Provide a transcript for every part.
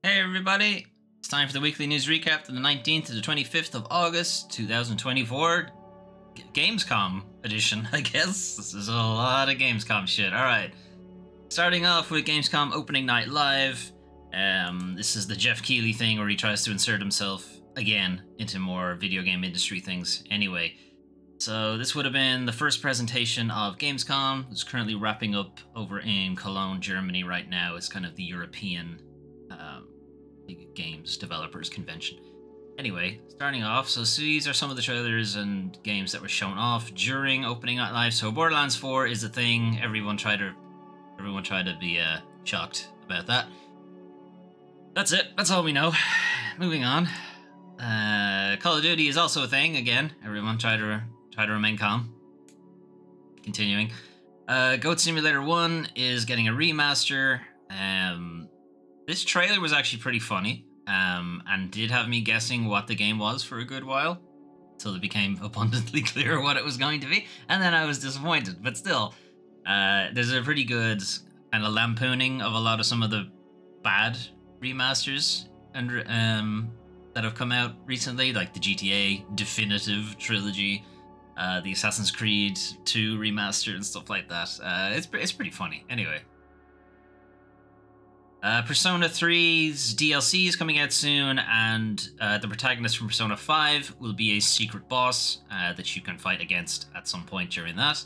Hey everybody, it's time for the weekly news recap to the 19th to the 25th of August 2024 Gamescom edition, I guess. This is a lot of Gamescom shit. Alright, starting off with Gamescom opening night live. This is the Jeff Keighley thing where he tries to insert himself again into more video game industry things. Anyway, so this would have been the first presentation of Gamescom. It's currently wrapping up over in Cologne, Germany right now. It's kind of the European games developers convention. Anyway, starting off, so these are some of the trailers and games that were shown off during opening night live. So Borderlands 4 is a thing. Everyone tried to be shocked about that. That's it. That's all we know. Moving on. Call of Duty is also a thing. Again, everyone try to remain calm. Continuing. Goat Simulator 1 is getting a remaster. This trailer was actually pretty funny, and did have me guessing what the game was for a good while, until it became abundantly clear what it was going to be, and then I was disappointed. But still, there's a pretty good kind of lampooning of a lot of some of the bad remasters and that have come out recently, like the GTA Definitive Trilogy, the Assassin's Creed 2 remaster and stuff like that. It's pretty funny. Anyway. Persona 3's DLC is coming out soon, and the protagonist from Persona 5 will be a secret boss that you can fight against at some point during that.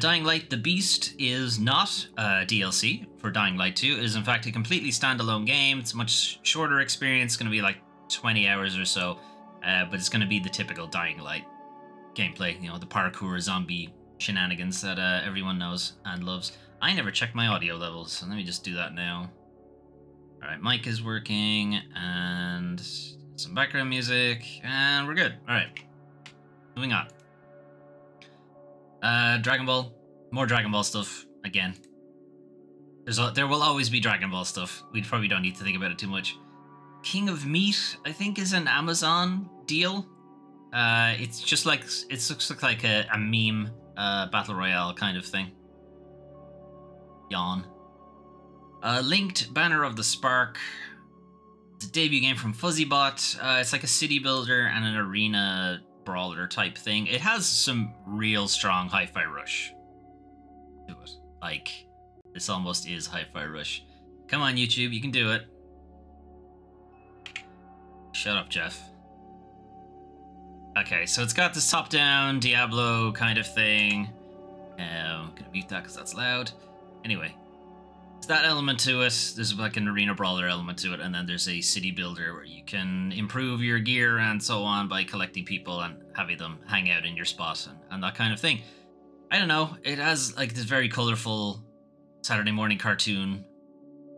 Dying Light: The Beast is not DLC for Dying Light 2. It is in fact a completely standalone game. It's a much shorter experience. It's going to be like 20 hours or so, but it's going to be the typical Dying Light gameplay. You know, the parkour zombie shenanigans that everyone knows and loves. I never checked my audio levels, so let me just do that now. Alright, mic is working, and some background music, and we're good. Alright, moving on. Dragon Ball. More Dragon Ball stuff, again. There will always be Dragon Ball stuff. We probably don't need to think about it too much. King of Meat, I think, is an Amazon deal. It's just like, it looks like a meme battle royale kind of thing. Yawn. Linked Banner of the Spark. It's a debut game from FuzzyBot. It's like a city builder and an arena brawler type thing. It has some real strong Hi-Fi Rush to it. Like, this almost is Hi-Fi Rush. Come on, YouTube, you can do it. Shut up, Jeff. Okay, so it's got this top-down Diablo kind of thing. I'm gonna mute that because that's loud. Anyway, there's that element to it. There's like an arena brawler element to it, and then there's a city builder where you can improve your gear and so on by collecting people and having them hang out in your spot and that kind of thing. I don't know. It has like this very colorful Saturday morning cartoon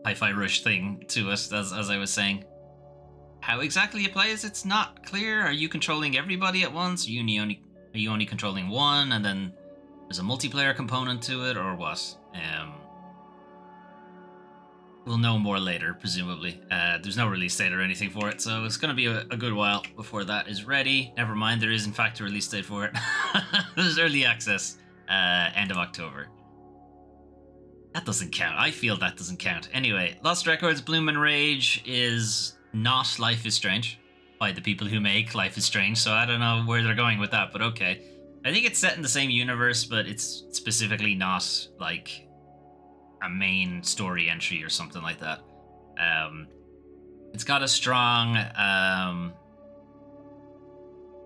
Hi-Fi Rush thing to it, as I was saying. How exactly it plays, it's not clear. Are you controlling everybody at once? Are you only controlling one, and then there's a multiplayer component to it, or what? We'll know more later, presumably. There's no release date or anything for it, so it's going to be a good while before that is ready. Never mind, there is in fact a release date for it. There's early access, end of October. That doesn't count. I feel that doesn't count. Anyway, Lost Records Bloom and Rage is not Life is Strange by the people who make Life is Strange, so I don't know where they're going with that, but okay. I think it's set in the same universe, but it's specifically not like a main story entry or something like that. It's got a strong kind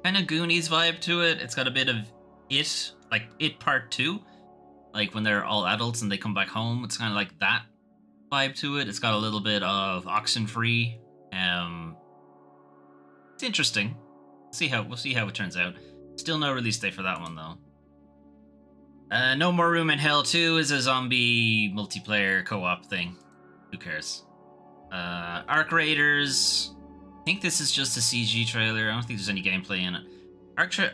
of Goonies vibe to it. It's got a bit of It, like It Part 2, like when they're all adults and they come back home. It's kind of like that vibe to it. It's got a little bit of Oxenfree. It's interesting. We'll see how it turns out. Still no release date for that one, though. No More Room in Hell 2 is a zombie multiplayer co-op thing. Who cares? Arc Raiders. I think this is just a CG trailer. I don't think there's any gameplay in it.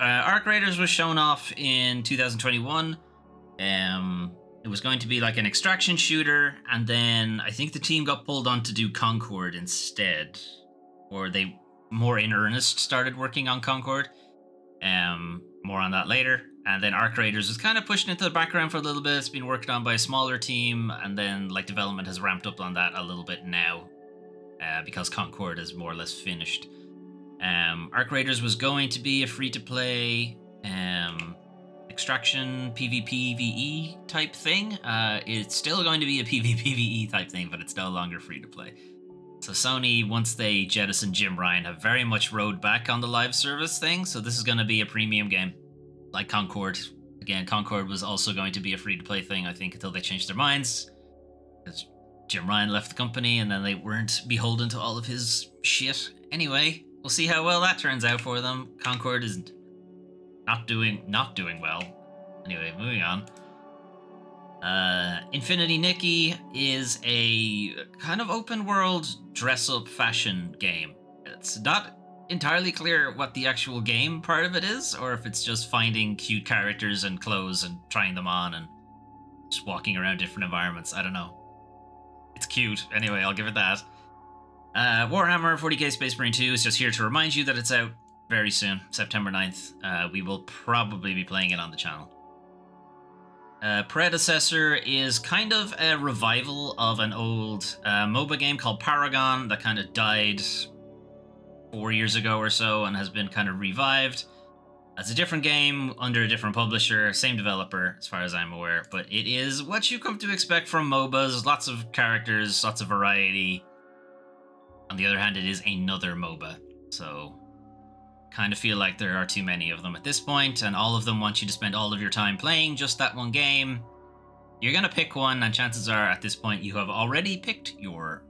Arc Raiders was shown off in 2021. It was going to be like an extraction shooter, and then I think the team got pulled on to do Concord instead. Or they more in earnest started working on Concord. More on that later. And then Arc Raiders was kind of pushed into the background for a little bit. It's been worked on by a smaller team, and then like development has ramped up on that a little bit now, because Concord is more or less finished. Arc Raiders was going to be a free-to-play extraction PvPvE type thing. It's still going to be a PvPvE type thing, but it's no longer free-to-play. So Sony, once they jettisoned Jim Ryan, have very much rode back on the live service thing. So this is going to be a premium game, like Concord. Again, Concord was also going to be a free-to-play thing, I think, until they changed their minds. Because Jim Ryan left the company, and then they weren't beholden to all of his shit. Anyway, we'll see how well that turns out for them. Concord is not doing well. Anyway, moving on. Infinity Nikki is a kind of open world dress-up fashion game. It's not entirely clear what the actual game part of it is, or if it's just finding cute characters and clothes and trying them on and just walking around different environments. I don't know. It's cute. Anyway, I'll give it that. Warhammer 40k Space Marine 2 is just here to remind you that it's out very soon, September 9th. We will probably be playing it on the channel. Predecessor is kind of a revival of an old MOBA game called Paragon that kind of died 4 years ago or so and has been kind of revived. It's a different game under a different publisher, same developer as far as I'm aware, but it is what you come to expect from MOBAs. Lots of characters, lots of variety. On the other hand, it is another MOBA, so kind of feel like there are too many of them at this point, and all of them want you to spend all of your time playing just that one game. You're going to pick one, and chances are at this point you have already picked your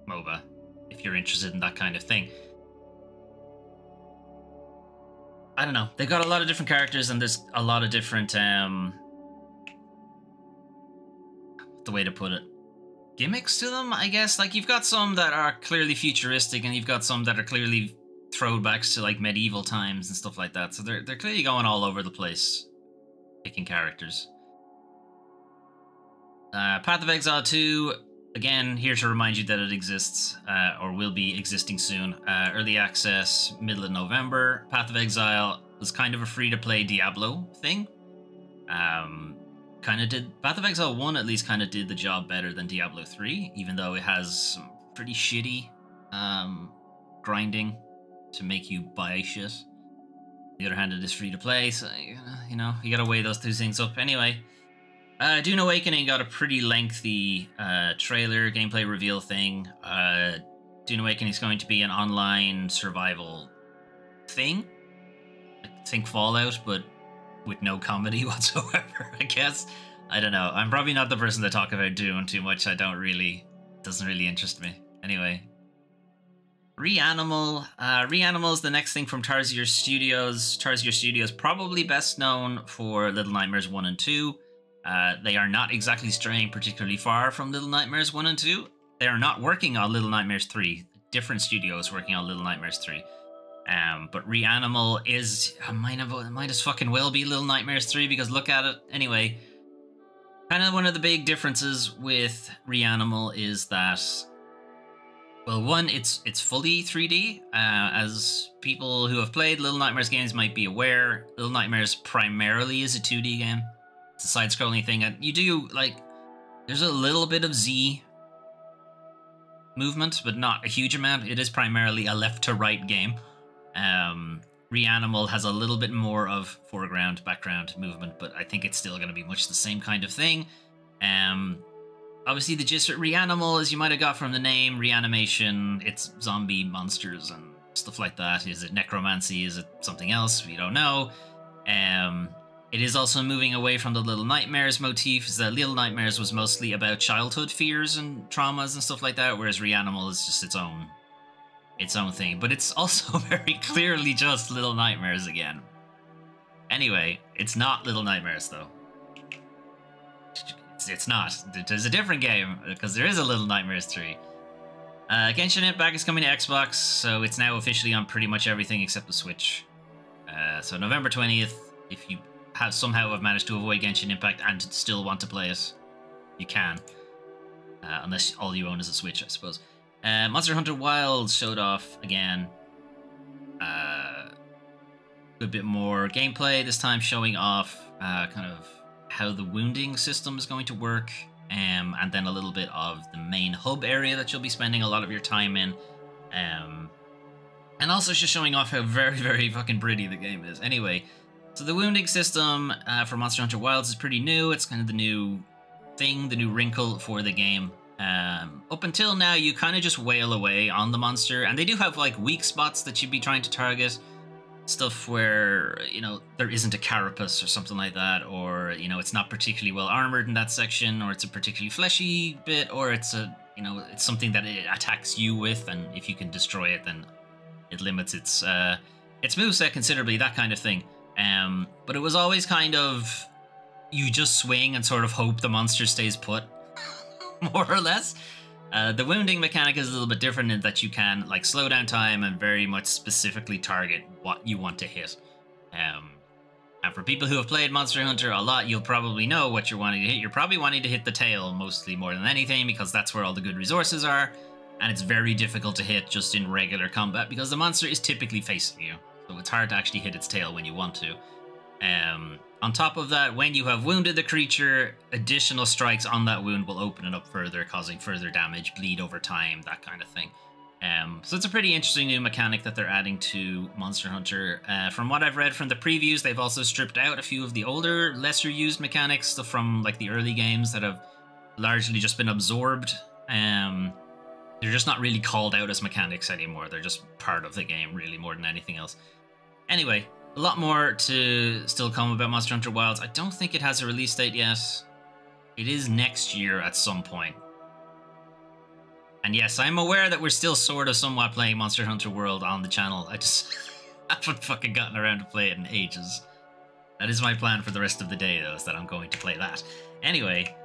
MOBA, if you're interested in that kind of thing. I don't know. They've got a lot of different characters, and there's a lot of different, the way to put it, gimmicks to them, I guess. Like, you've got some that are clearly futuristic, and you've got some that are clearly throwbacks to like medieval times and stuff like that. So they're clearly going all over the place, picking characters. Path of Exile 2, again, here to remind you that it exists, or will be existing soon. Early access, middle of November. Path of Exile was kind of a free-to-play Diablo thing. Path of Exile 1 at least kind of did the job better than Diablo 3, even though it has some pretty shitty grinding to make you buy shit. On the other hand, it is free to play, so you know, you gotta weigh those two things up. Anyway, Dune Awakening got a pretty lengthy trailer gameplay reveal thing. Dune Awakening is going to be an online survival thing. I think Fallout, but with no comedy whatsoever, I guess. I don't know. I'm probably not the person to talk about Dune too much. It doesn't really interest me. Anyway. Reanimal. Reanimal is the next thing from Tarsier Studios. Tarsier Studios probably best known for Little Nightmares 1 and 2. They are not exactly straying particularly far from Little Nightmares 1 and 2. They are not working on Little Nightmares 3. Different studios working on Little Nightmares 3. But Reanimal is... might as fucking well be Little Nightmares 3, because look at it. Anyway, kind of one of the big differences with Reanimal is that... well, one, it's fully 3D. As people who have played Little Nightmares games might be aware, Little Nightmares primarily is a 2D game. It's a side-scrolling thing, and you do, like, there's a little bit of Z movement, but not a huge amount. It is primarily a left-to-right game. Reanimal has a little bit more of foreground, background movement, but I think it's still going to be much the same kind of thing. Obviously, the gist of Reanimal, as you might have got from the name, reanimation, it's zombie monsters and stuff like that. Is it necromancy? Is it something else? We don't know. It is also moving away from the Little Nightmares motif, is that Little Nightmares was mostly about childhood fears and traumas and stuff like that, whereas Reanimal is just its own thing. But it's also very clearly just Little Nightmares again. Anyway, it's not Little Nightmares, though. It's not. There's a different game, because there is a Little Nightmares 3. Genshin Impact is coming to Xbox, so it's now officially on pretty much everything except the Switch. So November 20th, if you somehow have managed to avoid Genshin Impact and still want to play it, you can. Unless all you own is a Switch, I suppose. Monster Hunter Wilds showed off again. good bit more gameplay this time, showing off kind of how the wounding system is going to work, and then a little bit of the main hub area that you'll be spending a lot of your time in, and also just showing off how very, very fucking pretty the game is. Anyway, so the wounding system for Monster Hunter Wilds is pretty new. It's kind of the new thing, the new wrinkle for the game. Up until now, you kind of just wail away on the monster, and they do have like weak spots that you'd be trying to target. Stuff where, you know, there isn't a carapace or something like that, or, you know, it's not particularly well armored in that section, or it's a particularly fleshy bit, or it's a, you know, it's something that it attacks you with, and if you can destroy it, then it limits its moveset considerably, that kind of thing. But it was always kind of, you just swing and sort of hope the monster stays put, more or less. The wounding mechanic is a little bit different in that you can like slow down time and very much specifically target what you want to hit. And for people who have played Monster Hunter a lot, you'll probably know what you're wanting to hit. You're probably wanting to hit the tail mostly more than anything, because that's where all the good resources are, and it's very difficult to hit just in regular combat because the monster is typically facing you, so it's hard to actually hit its tail when you want to. On top of that, when you have wounded the creature, additional strikes on that wound will open it up further, causing further damage, bleed over time, that kind of thing. So it's a pretty interesting new mechanic that they're adding to Monster Hunter. From what I've read from the previews, they've also stripped out a few of the older, lesser used mechanics, stuff from like the early games that have largely just been absorbed. They're just not really called out as mechanics anymore. They're just part of the game, really, more than anything else. Anyway, a lot more to still come about Monster Hunter Wilds. I don't think it has a release date yet. It is next year at some point. And yes, I'm aware that we're still sort of somewhat playing Monster Hunter World on the channel. I just haven't fucking gotten around to play it in ages. That is my plan for the rest of the day, though, is that I'm going to play that. Anyway.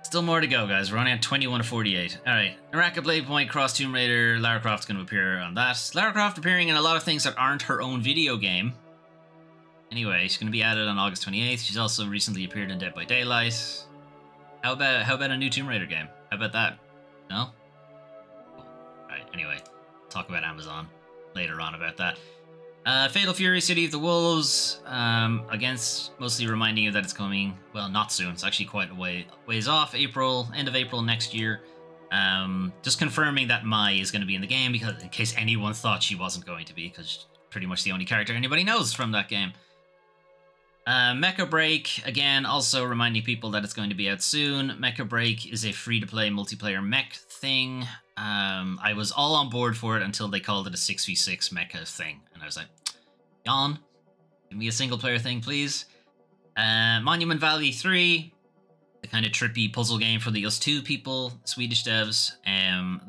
Still more to go, guys. We're only at 21 to 48. Alright. Naraka Blade Point, Cross Tomb Raider. Lara Croft's going to appear on that. Lara Croft appearing in a lot of things that aren't her own video game. Anyway, she's going to be added on August 28th. She's also recently appeared in Dead by Daylight. How about a new Tomb Raider game? How about that? No? Cool. Alright, anyway. Talk about Amazon later on about that. Fatal Fury, City of the Wolves. Again, mostly reminding you that it's coming, well, not soon. It's actually quite a ways off. End of April next year. Just confirming that Mai is going to be in the game, because in case anyone thought she wasn't going to be, because she's pretty much the only character anybody knows from that game. Mecha Break, again, also reminding people that it's going to be out soon. Mecha Break is a free-to-play multiplayer mech thing. I was all on board for it until they called it a 6v6 mecha thing. And I was like, yawn. Give me a single-player thing, please. Monument Valley 3, the kind of trippy puzzle game for the Us2 people, Swedish devs.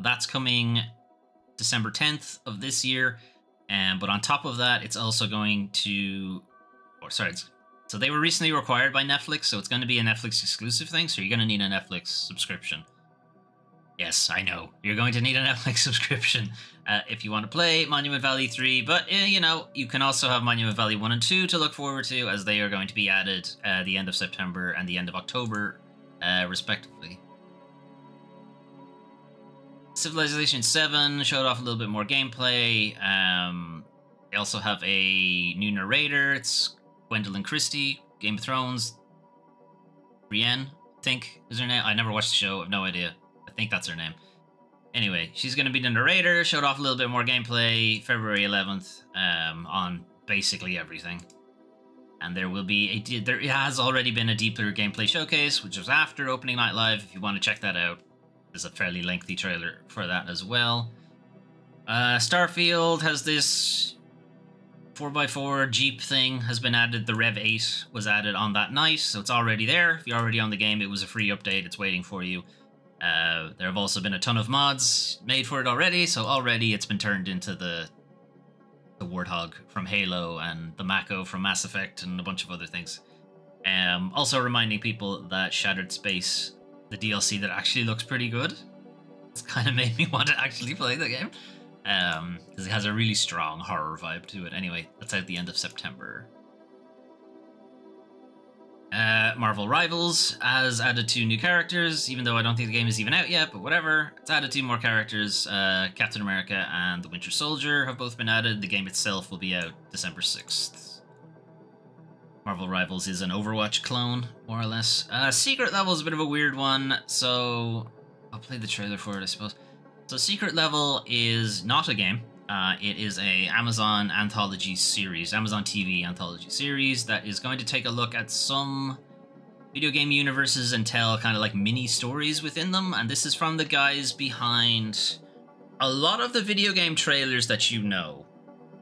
That's coming December 10th of this year. But on top of that, it's also going to... So they were recently acquired by Netflix, so it's going to be a Netflix exclusive thing, so you're going to need a Netflix subscription. Yes, I know. You're going to need a Netflix subscription if you want to play Monument Valley 3, but, you know, you can also have Monument Valley 1 and 2 to look forward to, as they are going to be added the end of September and the end of October, respectively. Civilization 7 showed off a little bit more gameplay. They also have a new narrator. It's Gwendolyn Christie, Game of Thrones. Brienne, I think, is her name. I never watched the show. I have no idea. I think that's her name. Anyway, she's going to be the narrator. Showed off a little bit more gameplay February 11th on basically everything. And there will be there has already been a deeper gameplay showcase, which was after Opening Night Live. If you want to check that out, there's a fairly lengthy trailer for that as well. Starfield has this 4x4 Jeep thing has been added. The Rev 8 was added on that night, so it's already there. If you're already on the game, it was a free update. It's waiting for you. There have also been a ton of mods made for it already, so already it's been turned into the Warthog from Halo and the Mako from Mass Effect and a bunch of other things. Also reminding people that Shattered Space, the DLC that actually looks pretty good. It's kind of made me want to actually play the game. Because it has a really strong horror vibe to it. Anyway, that's out the end of September. Marvel Rivals has added 2 new characters, even though I don't think the game is even out yet, but whatever. It's added 2 more characters. Captain America and the Winter Soldier have both been added. The game itself will be out December 6th. Marvel Rivals is an Overwatch clone, more or less. Secret Level is a bit of a weird one, so I'll play the trailer for it, I suppose. So Secret Level is not a game. It is a Amazon anthology series, Amazon TV anthology series that is going to take a look at some video game universes and tell kind of like mini stories within them. And this is from the guys behind a lot of the video game trailers that you know,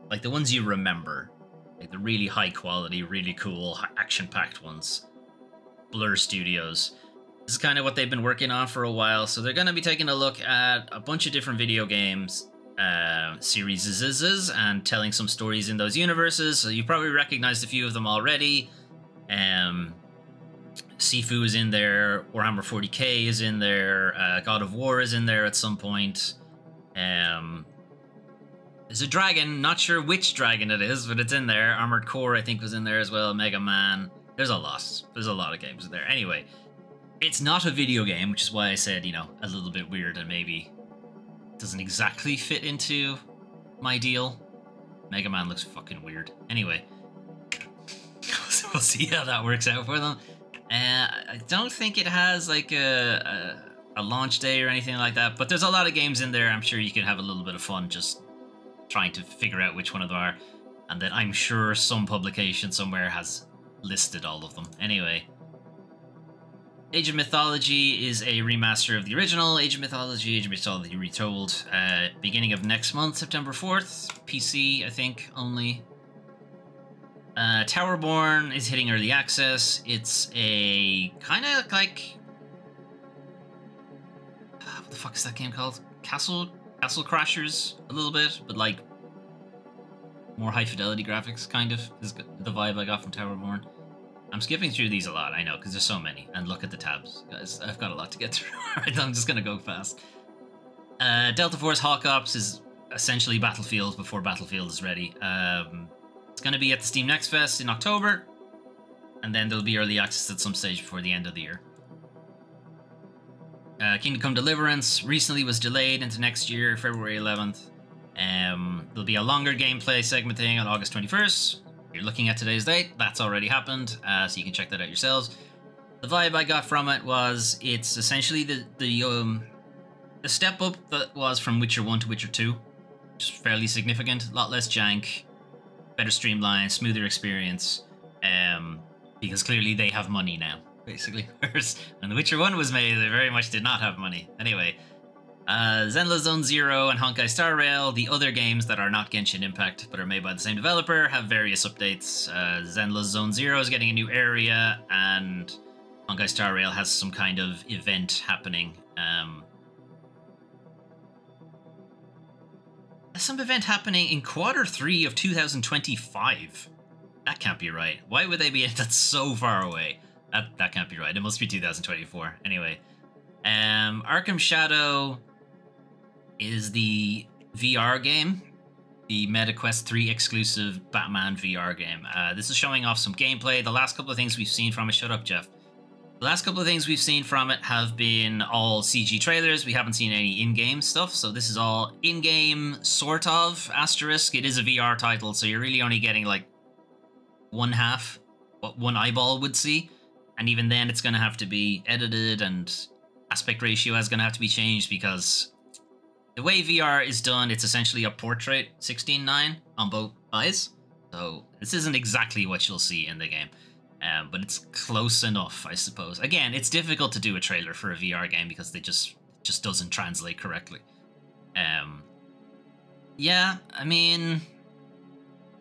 like the ones you remember, like the really high quality, really cool, action-packed ones. Blur Studios. This is kind of what they've been working on for a while. So they're going to be taking a look at a bunch of different video games series and telling some stories in those universes. So you probably recognized a few of them already. Sifu is in there, Warhammer 40k is in there, God of War is in there at some point. There's a dragon, not sure which dragon it is, but it's in there. Armored Core I think was in there as well, Mega Man. There's a lot of games in there. Anyway, it's not a video game, which is why I said, you know, a little bit weird and maybe doesn't exactly fit into my deal. Mega Man looks fucking weird. Anyway, we'll see how that works out for them. I don't think it has like a launch day or anything like that, but there's a lot of games in there. I'm sure you can have a little bit of fun just trying to figure out which one of them are. And then I'm sure some publication somewhere has listed all of them. Anyway, Age of Mythology is a remaster of the original Age of Mythology Retold. Beginning of next month, September 4th. PC, I think, only. Towerborn is hitting early access. It's a kind of like... what the fuck is that game called? Castle Crashers, a little bit, but like more high fidelity graphics, kind of, is the vibe I got from Towerborn. I'm skipping through these a lot, I know, because there's so many. And look at the tabs, guys. I've got a lot to get through. Alright, I'm just going to go fast. Delta Force Hawk Ops is essentially Battlefield before Battlefield is ready. It's going to be at the Steam Next Fest in October. And then there'll be early access at some stage before the end of the year. Kingdom Come Deliverance recently was delayed into next year, February 11th. There'll be a longer gameplay segment thing on August 21st. You're looking at today's date, that's already happened, so you can check that out yourselves. The vibe I got from it was it's essentially the step up that was from Witcher 1 to Witcher 2, which is fairly significant. A lot less jank, better streamlined, smoother experience, because clearly they have money now, basically. Whereas when The Witcher 1 was made, they very much did not have money. Anyway, Zenless Zone Zero and Honkai Star Rail, the other games that are not Genshin Impact but are made by the same developer, have various updates. Zenless Zone Zero is getting a new area, and Honkai Star Rail has some kind of event happening. There's some event happening in Q3 of 2025. That can't be right. Why would they be? That's so far away. That can't be right. It must be 2024. Anyway, Arkham Shadow is the VR game, the MetaQuest 3 exclusive Batman VR game. This is showing off some gameplay. The last couple of things we've seen from it... Shut up, Jeff. The last couple of things we've seen from it have been all CG trailers. We haven't seen any in-game stuff, so this is all in-game, sort of, asterisk. It is a VR title, so you're really only getting, like, one half what one eyeball would see. And even then, it's going to have to be edited, and aspect ratio is going to have to be changed, because the way VR is done, it's essentially a portrait 16:9 on both eyes. So this isn't exactly what you'll see in the game, but it's close enough, I suppose. Again, it's difficult to do a trailer for a VR game because it just doesn't translate correctly. Yeah, I mean,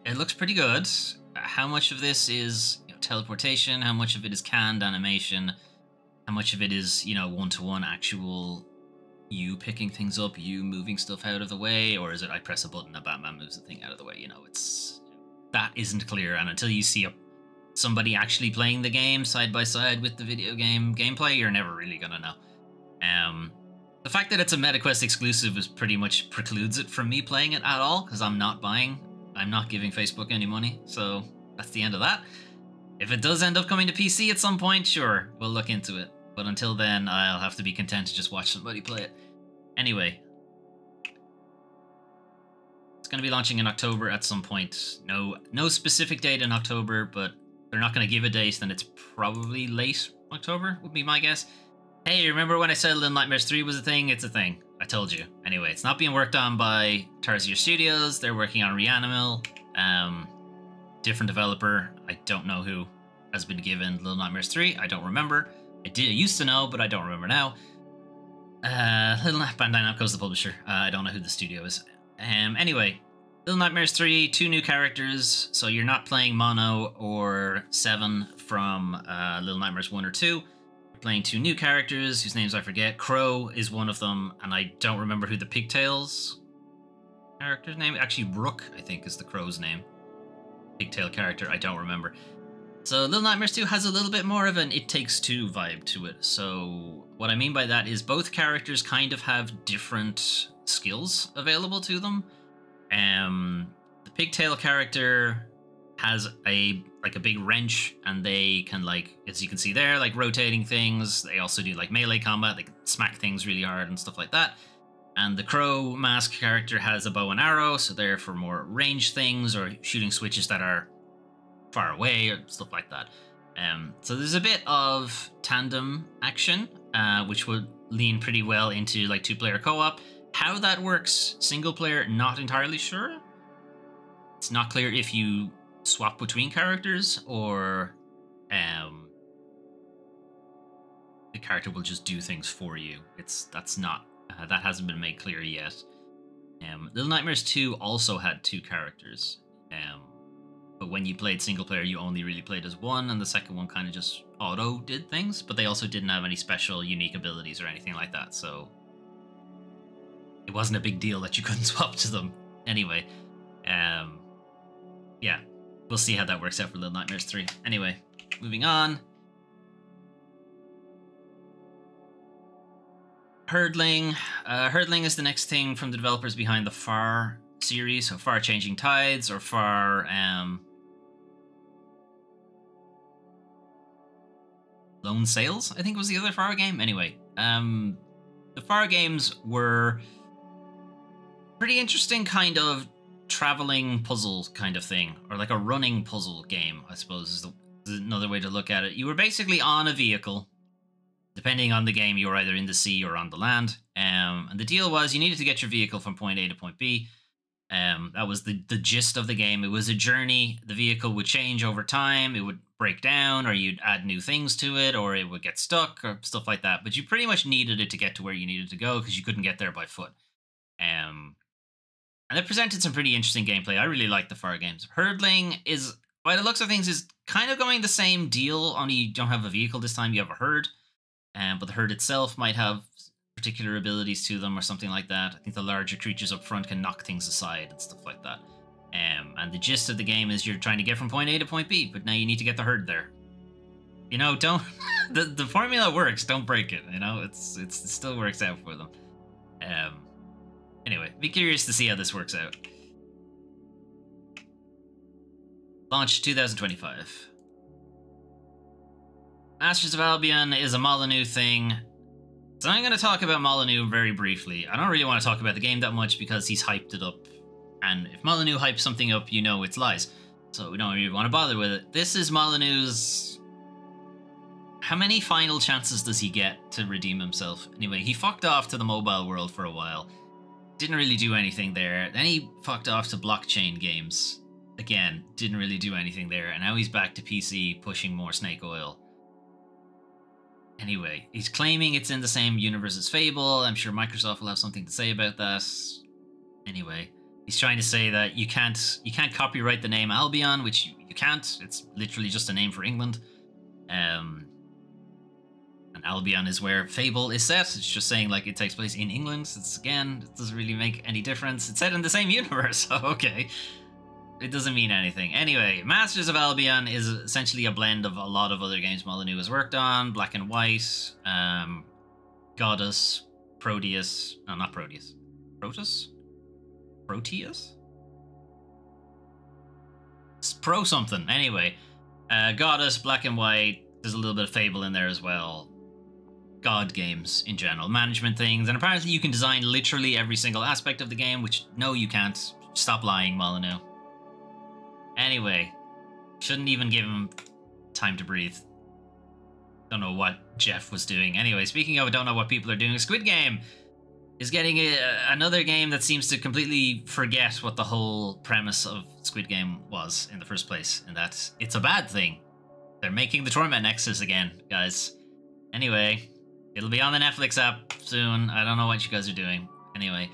it looks pretty good. How much of this is teleportation? How much of it is canned animation? How much of it is, one-to-one actual you picking things up, you moving stuff out of the way, or is it I press a button and Batman moves the thing out of the way? That isn't clear, and until you see somebody actually playing the game side by side with the video game gameplay, you're never really gonna know. The fact that it's a MetaQuest exclusive is pretty much precludes it from me playing it at all, because I'm not giving Facebook any money, so that's the end of that. If it does end up coming to PC at some point, sure, we'll look into it. But until then, I'll have to be content to just watch somebody play it. Anyway. It's going to be launching in October at some point. No specific date in October, but they're not going to give a date, then it's probably late October, would be my guess. Hey, remember when I said Little Nightmares 3 was a thing? It's a thing. I told you. Anyway, it's not being worked on by Tarsier Studios. They're working on Reanimal. Different developer. I don't know who has been given Little Nightmares 3. I don't remember. I used to know, but I don't remember now. Bandai Namco's the publisher. I don't know who the studio is. Anyway, Little Nightmares 3, 2 new characters. So you're not playing Mono or Seven from Little Nightmares 1 or 2. You're playing 2 new characters whose names I forget. Crow is one of them, and I don't remember who the Pigtails character's name. Actually, Rook, I think, is the Crow's name. Pigtail character, I don't remember. So Little Nightmares 2 has a little bit more of an It Takes Two vibe to it. So what I mean by that is both characters kind of have different skills available to them. The Pigtail character has a big wrench, and they can, like, as you can see there, like rotating things. They also do like melee combat. They can smack things really hard and stuff like that. And the Crow Mask character has a bow and arrow, so they're for more range things or shooting switches that are far away or stuff like that. So there's a bit of tandem action, which would lean pretty well into like 2-player co-op. How that works single player, not entirely sure. It's not clear if you swap between characters or the character will just do things for you. That hasn't been made clear yet. Little Nightmares 2 also had 2 characters. But when you played single player, you only really played as one, and the second one kind of just auto did things, but they also didn't have any special unique abilities or anything like that, so it wasn't a big deal that you couldn't swap to them. Anyway, yeah, we'll see how that works out for Little Nightmares 3. Anyway, moving on. Herdling. Herdling is the next thing from the developers behind the Far series, so Far Changing Tides or Far Lone Sails, I think was the other Far game. Anyway, the Far games were pretty interesting kind of traveling puzzle kind of thing, or like a running puzzle game, I suppose is another way to look at it. You were basically on a vehicle. Depending on the game, you were either in the sea or on the land. And the deal was you needed to get your vehicle from point A to point B. That was the gist of the game. It was a journey. The vehicle would change over time. It would break down, or you'd add new things to it, or it would get stuck, or stuff like that. But you pretty much needed it to get to where you needed to go, because you couldn't get there by foot. And it presented some pretty interesting gameplay. I really like the Far games. Herdling is, by the looks of things, is kind of going the same deal, only you don't have a vehicle this time, you have a herd. But the herd itself might have particular abilities to them or something like that. I think the larger creatures up front can knock things aside and stuff like that. And the gist of the game is you're trying to get from point A to point B, but now you need to get the herd there. You know, don't... the formula works, don't break it, you know? It still works out for them. Anyway, be curious to see how this works out. Launch 2025. Masters of Albion is a Molyneux thing. So I'm going to talk about Molyneux very briefly. I don't really want to talk about the game that much because he's hyped it up. And if Molyneux hypes something up, you know it's lies. So we don't really want to bother with it. This is Molyneux's... How many final chances does he get to redeem himself? Anyway, he fucked off to the mobile world for a while. Didn't really do anything there. Then he fucked off to blockchain games. Again, didn't really do anything there. And now he's back to PC pushing more Snake Oil. Anyway, he's claiming it's in the same universe as Fable. I'm sure Microsoft will have something to say about that. Anyway, he's trying to say that you can't copyright the name Albion, which you can't. It's literally just a name for England. And Albion is where Fable is set. It's just saying like it takes place in England. It's, again, it doesn't really make any difference. It's set in the same universe, so okay. It doesn't mean anything. Anyway, Masters of Albion is essentially a blend of a lot of other games Molyneux has worked on. Black and White, Goddess, Proteus. No, not Proteus. Proteus? Proteus? It's Pro something. Anyway, Goddess, Black and White. There's a little bit of Fable in there as well. God games in general, management things, and apparently you can design literally every single aspect of the game, which no, you can't. Stop lying, Molyneux. Anyway, shouldn't even give him time to breathe. Don't know what Jeff was doing. Anyway, speaking of don't know what people are doing, Squid Game is getting another game that seems to completely forget what the whole premise of Squid Game was in the first place, and that it's a bad thing. They're making the Torment Nexus again, guys. Anyway, it'll be on the Netflix app soon. I don't know what you guys are doing. Anyway,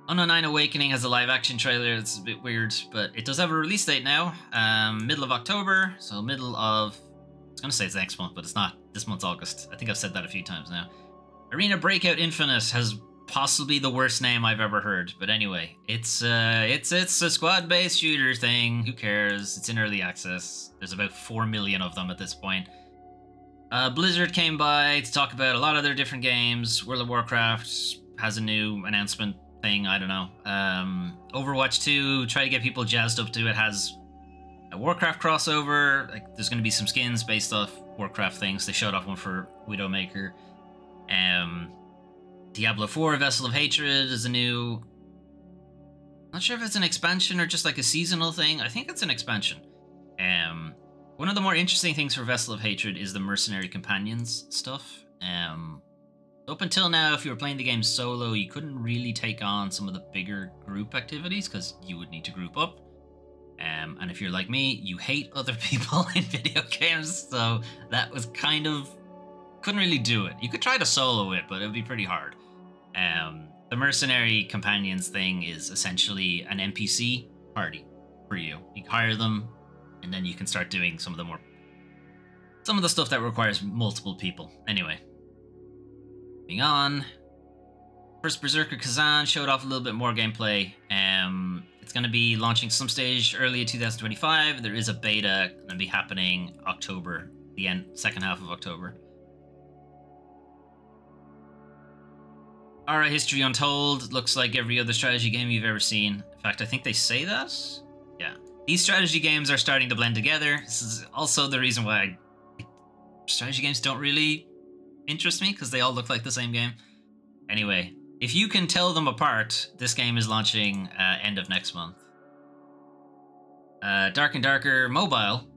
Unknown 9 Awakening has a live-action trailer. It's a bit weird, but it does have a release date now. Middle of October, so middle of... I was going to say it's next month, but it's not. This month's August. I think I've said that a few times now. Arena Breakout Infinite has possibly the worst name I've ever heard, but anyway, it's a squad-based shooter thing. Who cares? It's in early access. There's about 4 million of them at this point. Blizzard came by to talk about a lot of their different games. World of Warcraft has a new announcement thing. I don't know. Overwatch 2, try to get people jazzed up to it, has a Warcraft crossover. Like, there's going to be some skins based off Warcraft things. They showed off one for Widowmaker. Diablo 4 Vessel of Hatred is a new... Not sure if it's an expansion or just like a seasonal thing. I think it's an expansion. One of the more interesting things for Vessel of Hatred is the Mercenary Companions stuff. Up until now, if you were playing the game solo, you couldn't really take on some of the bigger group activities because you would need to group up. And if you're like me, you hate other people in video games, so that was kind of... couldn't really do it. You could try to solo it, but it would be pretty hard. The Mercenary Companions thing is essentially an NPC party for you. You can hire them, and then you can start doing some of the stuff that requires multiple people. Anyway, moving on. First Berserker Kazan showed off a little bit more gameplay. It's going to be launching some stage early in 2025. There is a beta going to be happening October, second half of October. Alright, History Untold looks like every other strategy game you've ever seen. In fact, I think they say that. Yeah. These strategy games are starting to blend together. This is also the reason why strategy games don't really interest me, because they all look like the same game. Anyway, if you can tell them apart, this game is launching end of next month. Dark and Darker Mobile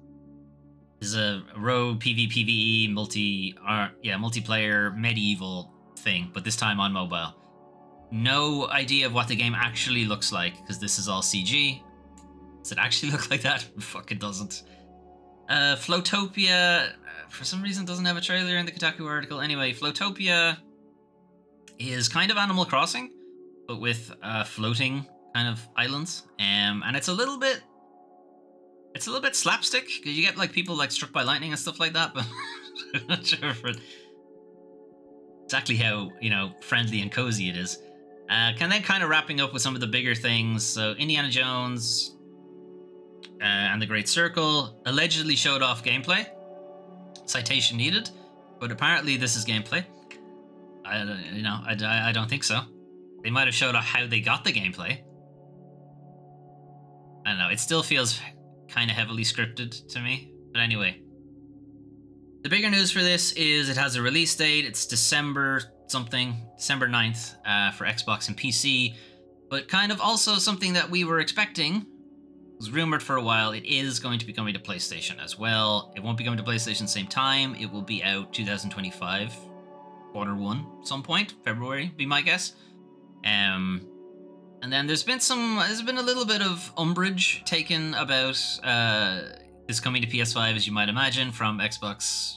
is a rogue PvPvE multiplayer medieval thing, but this time on mobile. No idea of what the game actually looks like, because this is all CG. Does it actually look like that? Fuck, it doesn't. Flowtopia, for some reason, doesn't have a trailer in the Kotaku article. Anyway, Flowtopia is kind of Animal Crossing, but with floating kind of islands. And it's a little bit slapstick, because you get like people like struck by lightning and stuff like that, but I'm not sure if it exactly how, friendly and cozy it is. And then kind of wrapping up with some of the bigger things. So Indiana Jones and the Great Circle allegedly showed off gameplay. Citation needed, but apparently this is gameplay. I don't think so. They might have showed off how they got the gameplay. I don't know. It still feels kind of heavily scripted to me. But anyway. The bigger news for this is it has a release date. It's December 9th for Xbox and PC. But kind of also something that we were expecting. It was rumored for a while. It is going to be coming to PlayStation as well. It won't be coming to PlayStation same time. It will be out 2025, Q1, some point. February, be my guess. And then there's been a little bit of umbrage taken about is coming to PS5, as you might imagine, from Xbox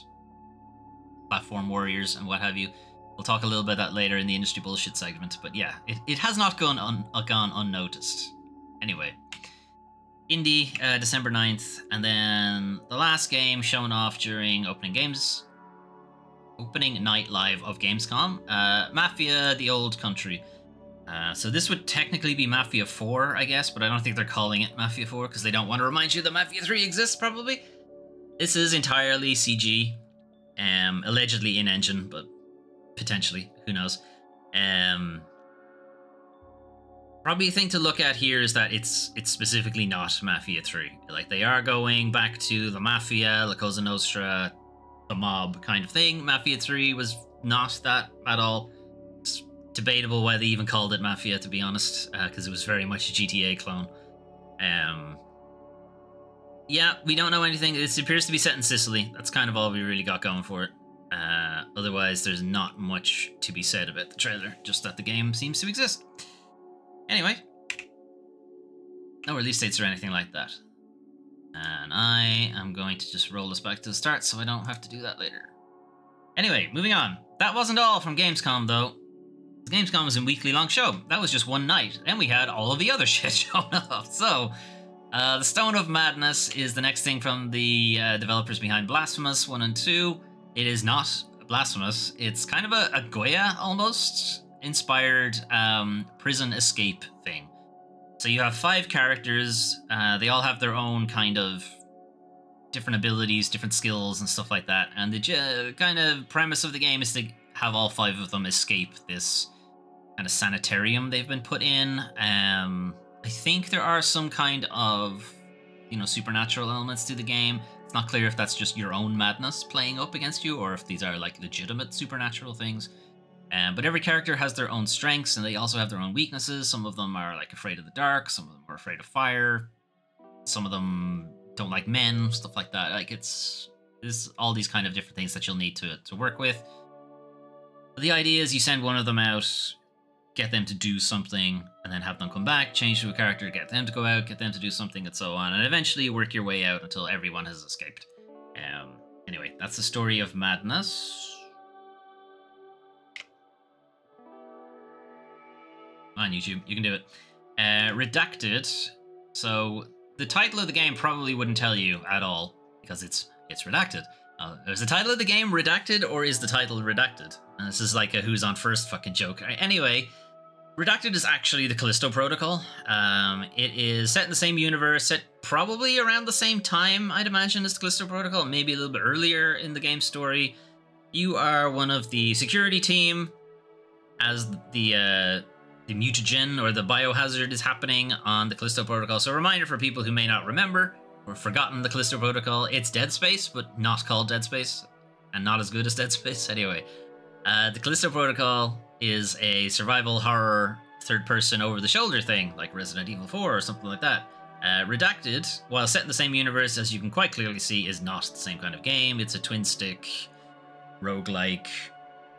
platform warriors and what have you. We'll talk a little bit about that later in the industry bullshit segment, but yeah, it has not gone unnoticed. Anyway, Indie, December 9th, and then the last game shown off during opening night live of Gamescom, Mafia: The Old Country. So this would technically be Mafia 4, I guess, but I don't think they're calling it Mafia 4 because they don't want to remind you that Mafia 3 exists, probably. This is entirely CG, allegedly in-engine, but potentially, who knows. Probably a thing to look at here is that it's specifically not Mafia 3. Like, they are going back to the Mafia, La Cosa Nostra, the mob kind of thing. Mafia 3 was not that at all. It's debatable why they even called it Mafia, to be honest, because it was very much a GTA clone. Yeah, we don't know anything. It appears to be set in Sicily. That's kind of all we really got going for it. Otherwise, there's not much to be said about the trailer, just that the game seems to exist. Anyway, no release dates or anything like that. And I am going to just roll this back to the start so I don't have to do that later. Anyway, moving on. That wasn't all from Gamescom, though. Gamescom was a weekly long show. That was just one night. Then we had all of the other shit showing up. So, the Stone of Madness is the next thing from the developers behind Blasphemous 1 and 2. It is not Blasphemous. It's kind of a Goya, almost, inspired prison escape thing. So you have 5 characters. They all have their own kind of different abilities, different skills, and stuff like that. And the kind of premise of the game is to have all 5 of them escape this kind of sanitarium they've been put in. I think there are some kind of, supernatural elements to the game. It's not clear if that's just your own madness playing up against you, or if these are like legitimate supernatural things. But every character has their own strengths, and they also have their own weaknesses. Some of them are like afraid of the dark, some of them are afraid of fire, some of them don't like men, stuff like that. Like it's all these kind of different things that you'll need to work with. But the idea is you send one of them out, get them to do something, and then have them come back, change to a character, get them to go out, get them to do something, and so on, and eventually work your way out until everyone has escaped. Anyway, that's the story of Madness. On YouTube, you can do it. Redacted. So the title of the game probably wouldn't tell you at all because it's redacted. Is the title of the game redacted, or is the title redacted? And this is like a who's on first fucking joke. Anyway, Redacted is actually the Callisto Protocol. It is set in the same universe, set probably around the same time, I'd imagine, as the Callisto Protocol, maybe a little bit earlier in the game story. You are one of the security team as the mutagen or the biohazard is happening on the Callisto Protocol. So a reminder for people who may not remember or forgotten the Callisto Protocol, it's Dead Space, but not called Dead Space, and not as good as Dead Space. Anyway, the Callisto Protocol is a survival horror third-person over-the-shoulder thing, like Resident Evil 4 or something like that. Redacted, while set in the same universe, as you can quite clearly see, is not the same kind of game. It's a twin-stick, roguelike,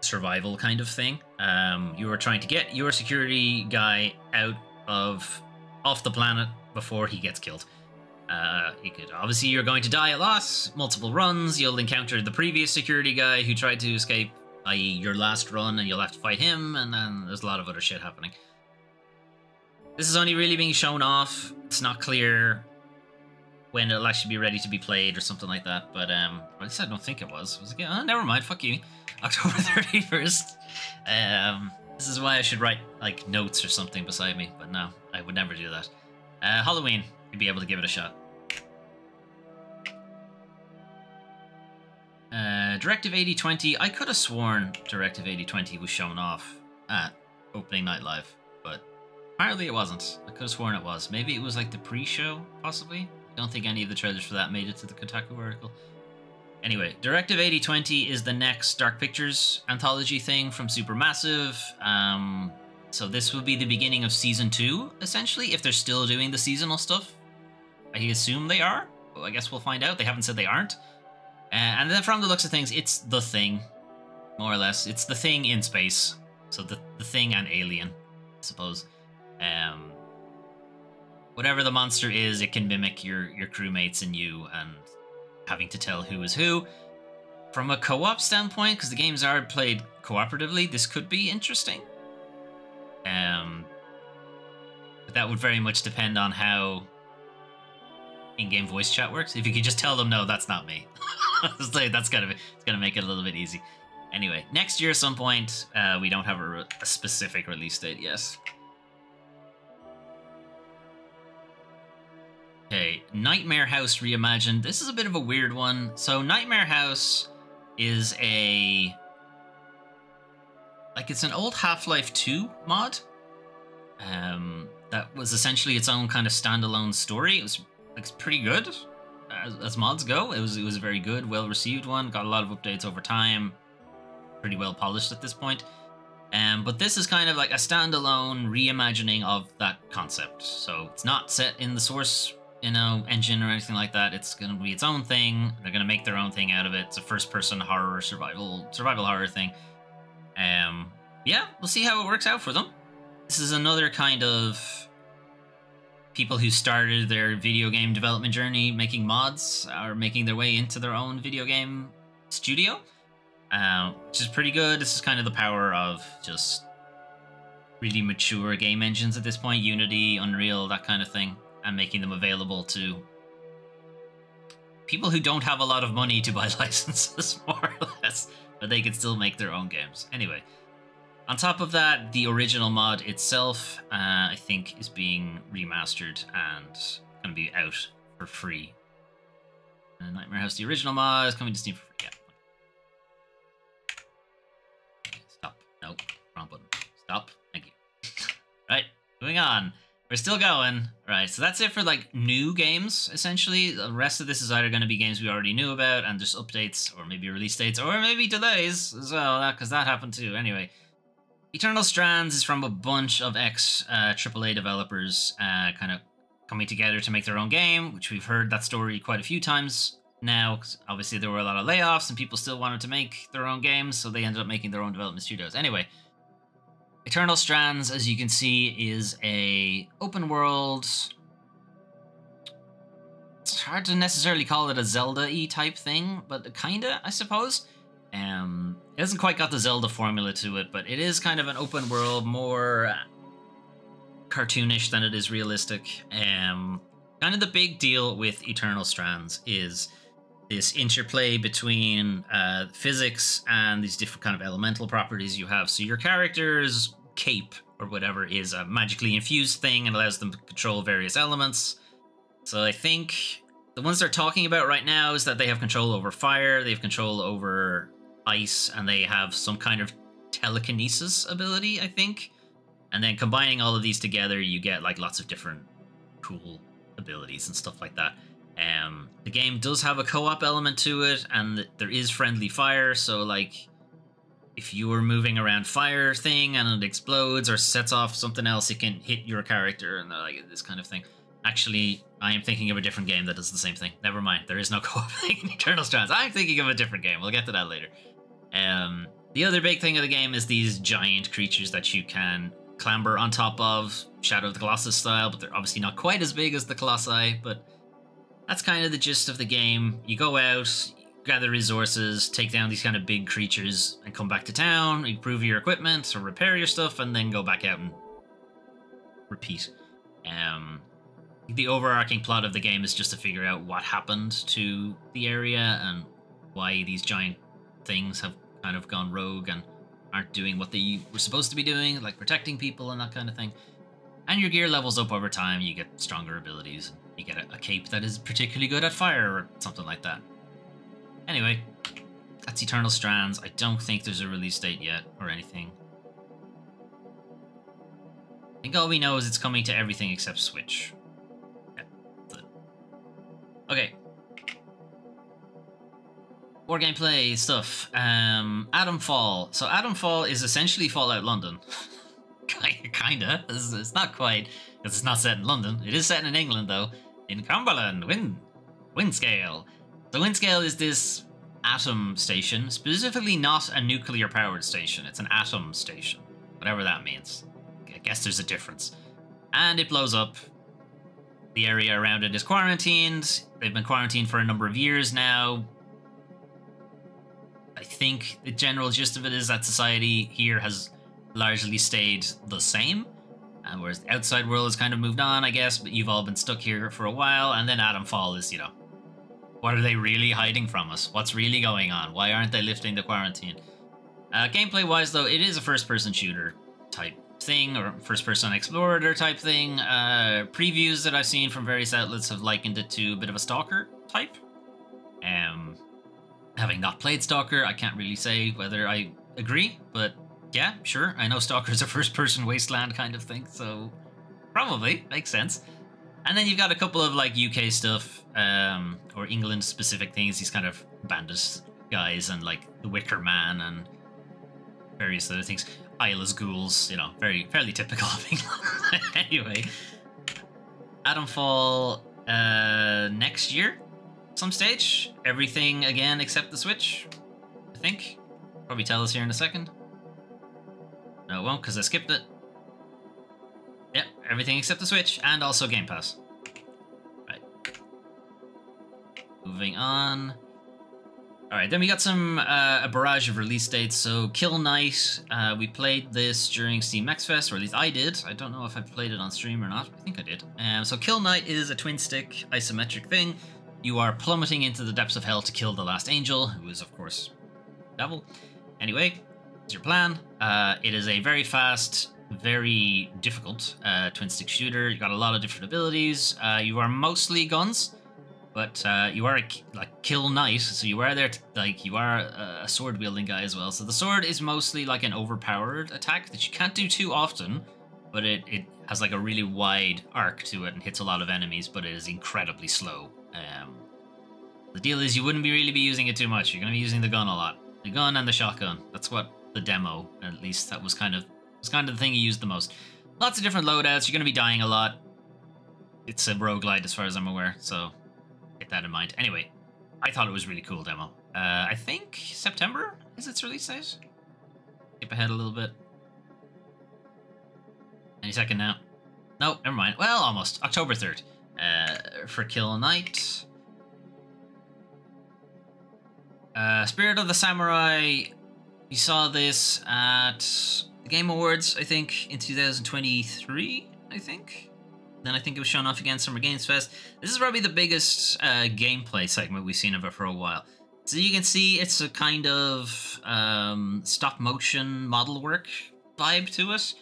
survival kind of thing. You are trying to get your security guy off the planet before he gets killed. Obviously you're going to die a lot, multiple runs, you'll encounter the previous security guy who tried to escape, i.e. your last run, and you'll have to fight him, and then there's a lot of other shit happening. This is only really being shown off. It's not clear when it'll actually be ready to be played or something like that, but at least I don't think it was. Was it? Oh, never mind, fuck you. October 31st. This is why I should write like notes or something beside me, but no, I would never do that. Halloween, you'd be able to give it a shot. Directive 8020. I could have sworn Directive 8020 was shown off at Opening Night Live, but apparently it wasn't. I could have sworn it was. Maybe it was like the pre-show, possibly? I don't think any of the trailers for that made it to the Kotaku article. Anyway, Directive 8020 is the next Dark Pictures anthology thing from Supermassive. So this will be the beginning of Season 2, essentially, if they're still doing the seasonal stuff. I assume they are. Well, I guess we'll find out. They haven't said they aren't. And then from the looks of things, it's The Thing, more or less. It's The Thing in space. So the Thing and Alien, I suppose. Whatever the monster is, it can mimic your crewmates and you, and having to tell who is who. From a co-op standpoint, because the games are played cooperatively, this could be interesting. But that would very much depend on how in-game voice chat works. If you could just tell them, no, that's not me. That's gonna make it a little bit easy. Anyway, next year at some point, we don't have a specific release date yet. Okay, Nightmare House Reimagined. This is a bit of a weird one. So Nightmare House is it's an old Half-Life 2 mod. that was essentially its own kind of standalone story. It was like pretty good as mods go. It was a very good, well received one. Got a lot of updates over time. Pretty well polished at this point. But this is kind of like a standalone reimagining of that concept. So it's not set in the source, engine or anything like that. It's going to be its own thing. They're going to make their own thing out of it. It's a first-person horror survival horror thing. Yeah, we'll see how it works out for them. This is another kind of people who started their video game development journey making mods are making their way into their own video game studio, which is pretty good. This is kind of the power of just really mature game engines at this point, Unity, Unreal, that kind of thing, and making them available to people who don't have a lot of money to buy licenses, more or less, but they can still make their own games. Anyway, on top of that, the original mod itself, I think, is being remastered and going to be out for free. Nightmare House, the original mod, is coming to Steam for free. Yeah. Okay, stop. No, wrong button. Stop. Thank you. Right, moving on. We're still going. Right, so that's it for like new games, essentially. The rest of this is either going to be games we already knew about and just updates, or maybe release dates, or maybe delays as well, because that happened too. Anyway. Eternal Strands is from a bunch of ex-AAA developers kind of coming together to make their own game, which we've heard that story quite a few times now. Obviously, there were a lot of layoffs and people still wanted to make their own games, so they ended up making their own development studios. Anyway, Eternal Strands, as you can see, is a open world. It's hard to necessarily call it a Zelda-y type thing, but kinda, I suppose. It hasn't quite got the Zelda formula to it, but it is kind of an open world, more cartoonish than it is realistic. Kind of the big deal with Eternal Strands is this interplay between physics and these different kind of elemental properties you have. So your character's cape, or whatever, is a magically infused thing and allows them to control various elements. So I think the ones they're talking about right now is that they have control over fire, they have control over ice, and they have some kind of telekinesis ability, I think. And then combining all of these together, you get like lots of different cool abilities and stuff like that. The game does have a co-op element to it, and there is friendly fire, so like if you were moving around fire thing and it explodes or sets off something else, it can hit your character and like this kind of thing. Actually, I am thinking of a different game that does the same thing. Never mind, there is no co-op thing in Eternal Strands. I'm thinking of a different game. We'll get to that later. The other big thing of the game is these giant creatures that you can clamber on top of, Shadow of the Colossus style, but they're obviously not quite as big as the Colossi, but that's kind of the gist of the game. You go out, gather resources, take down these kind of big creatures, and come back to town, improve your equipment, or repair your stuff, and then go back out and repeat. The overarching plot of the game is just to figure out what happened to the area and why these giant things have kind of gone rogue and aren't doing what they were supposed to be doing, like protecting people and that kind of thing. And your gear levels up over time, you get stronger abilities, and you get a cape that is particularly good at fire or something like that. Anyway, that's Eternal Strands. I don't think there's a release date yet or anything. I think all we know is it's coming to everything except Switch. Yeah, that's it. Okay. More gameplay stuff. Atomfall. So Atomfall is essentially Fallout London. Kinda. It's not quite, because it's not set in London. It is set in England, though. In Cumberland. Windscale. So Windscale is this atom station. Specifically not a nuclear-powered station. It's an atom station. Whatever that means. I guess there's a difference. And it blows up. The area around it is quarantined. They've been quarantined for a number of years now. I think the general gist of it is that society here has largely stayed the same, whereas the outside world has kind of moved on, I guess, but you've all been stuck here for a while, and then Atomfall is, what are they really hiding from us? What's really going on? Why aren't they lifting the quarantine? Gameplay-wise, though, it is a first-person shooter type thing, or first-person explorer type thing. Previews that I've seen from various outlets have likened it to a bit of a Stalker type. Having not played Stalker, I can't really say whether I agree, but yeah, sure. I know Stalker's a first-person wasteland kind of thing, so Probably makes sense. And then you've got a couple of like UK stuff, or England specific things. These kind of bandit guys and like the Wicker Man and various other things. Isla's ghouls, you know, fairly typical of England. Anyway, Adamfall next year, some stage. Everything again except the Switch, I think. Probably tell us here in a second. No, it won't because I skipped it. Yep, everything except the Switch and also Game Pass. Right. Moving on. Alright, then we got a barrage of release dates. So Kill Knight, we played this during Steam Next Fest, or at least I did. I don't know if I played it on stream or not. I think I did. So Kill Knight is a twin-stick isometric thing. You are plummeting into the depths of hell to kill the last angel, who is, of course, the devil. Anyway, it's your plan. It is a very fast, very difficult twin-stick shooter. You got a lot of different abilities. You are mostly guns. But you are a kill knight, so you are there you are a sword wielding guy as well. So the sword is mostly like an overpowered attack that you can't do too often, but it has like a really wide arc to it and hits a lot of enemies, but it is incredibly slow. The deal is you wouldn't really be using it too much. You're going to be using the gun a lot, the gun and the shotgun. That's what the demo, at least, that was kind of the thing you used the most. Lots of different loadouts. You're going to be dying a lot. It's a roguelite as far as I'm aware, so keep that in mind. Anyway, I thought it was a really cool demo. I think September is its release date. Skip ahead a little bit. Any second now. No, never mind. Well, almost. October 3rd for Kill Knight. Spirit of the Samurai. We saw this at the Game Awards, I think, in 2023, I think. Then I think it was shown off again Summer Games Fest. This is probably the biggest gameplay segment we've seen of it for a while. So you can see it's a kind of stop motion model work vibe to it.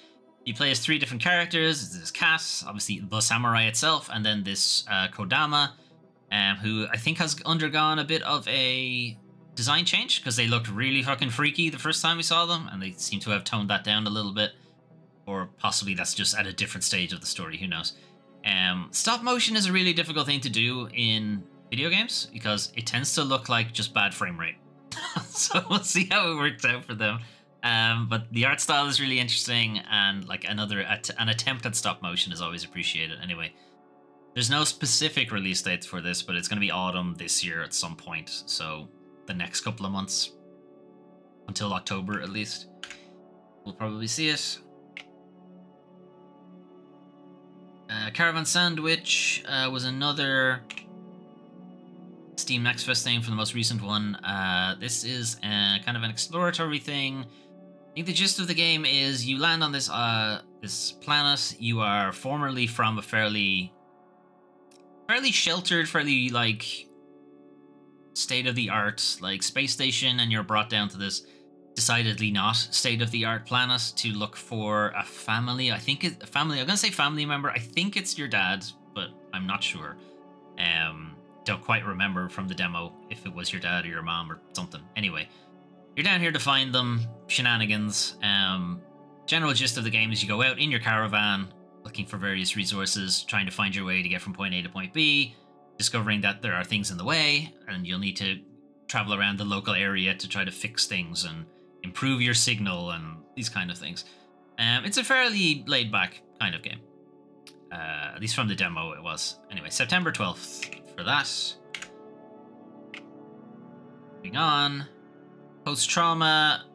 You play as 3 different characters. There's Cass, obviously the samurai itself, and then this Kodama, who I think has undergone a bit of a design change because they looked really fucking freaky the first time we saw them, and they seem to have toned that down a little bit. Or possibly that's just at a different stage of the story, who knows. Stop motion is a really difficult thing to do in video games because it tends to look like just bad frame rate. So we'll see how it works out for them. But the art style is really interesting, and like an attempt at stop motion is always appreciated. Anyway, there's no specific release dates for this, but it's going to be autumn this year at some point. So the next couple of months, until October at least, we'll probably see it. Caravan Sandwich was another Steam Next Fest thing for the most recent one. This is kind of an exploratory thing. I think the gist of the game is you land on this this planet. You are formerly from a fairly sheltered, fairly like state-of-the-art like space station, and you're brought down to this decidedly not state-of-the-art planet to look for a family. I think it's a family. I'm gonna say family member. I think it's your dad, but I'm not sure. Don't quite remember from the demo if it was your dad or your mom or something. Anyway, you're down here to find them. Shenanigans. General gist of the game is you go out in your caravan looking for various resources, trying to find your way to get from point A to point B, discovering that there are things in the way, and you'll need to travel around the local area to try to fix things and improve your signal and these kind of things. It's a fairly laid-back kind of game. At least from the demo it was. Anyway, September 12th for that. Moving on. Post-Trauma.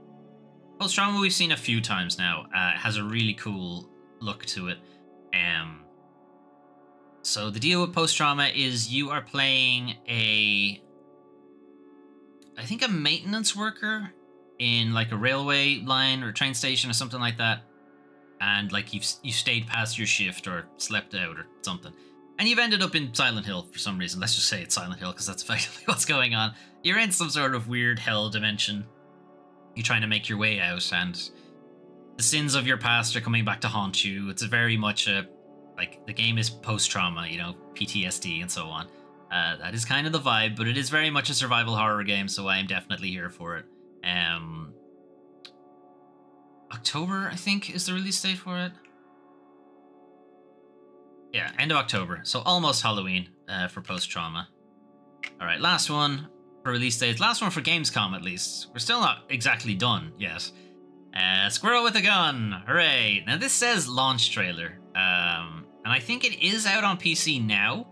Post-Trauma we've seen a few times now. It has a really cool look to it. So the deal with Post-Trauma is you are playing I think a maintenance worker in like a railway line or train station or something like that, and like you've stayed past your shift or slept out or something, and you've ended up in Silent Hill for some reason. Let's just say it's Silent Hill because that's effectively what's going on. You're in some sort of weird hell dimension. You're trying to make your way out, and the sins of your past are coming back to haunt you. It's a very much like the game is post-trauma, you know, PTSD and so on. That is kind of the vibe, but it is very much a survival horror game, so I am definitely here for it. October, I think, is the release date for it. Yeah, end of October. So almost Halloween for post-trauma. All right, last one for release dates. Last one for Gamescom, at least. We're still not exactly done yet. Squirrel with a Gun. Hooray. Now, this says launch trailer. And I think it is out on PC now.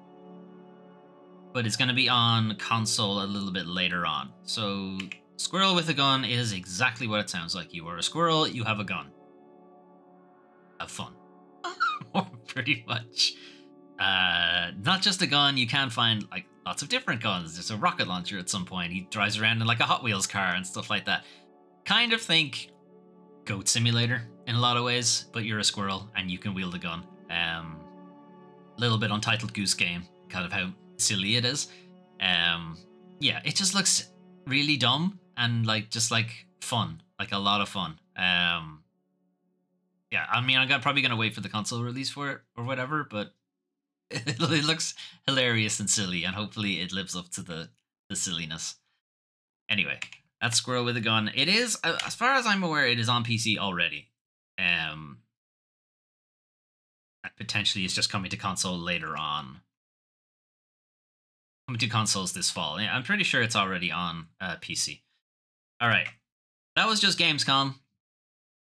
But it's going to be on console a little bit later on. So, Squirrel with a Gun is exactly what it sounds like. You are a squirrel, you have a gun. Have fun. Pretty much. Not just a gun, you can find like lots of different guns. There's a rocket launcher at some point. He drives around in like a Hot Wheels car and stuff like that. Kind of think Goat Simulator in a lot of ways, but you're a squirrel and you can wield a gun. A little bit Untitled Goose Game, kind of how silly it is. Yeah, it just looks really dumb and like just like fun, like a lot of fun. Yeah, I mean, I'm probably gonna wait for the console release for it or whatever, but it looks hilarious and silly, and hopefully it lives up to the silliness. Anyway, that's Squirrel with a Gun. It is, as far as I'm aware, it is on PC already. Potentially it's just coming to console later on. Coming to consoles this fall. Yeah, I'm pretty sure it's already on PC. All right, that was just Gamescom.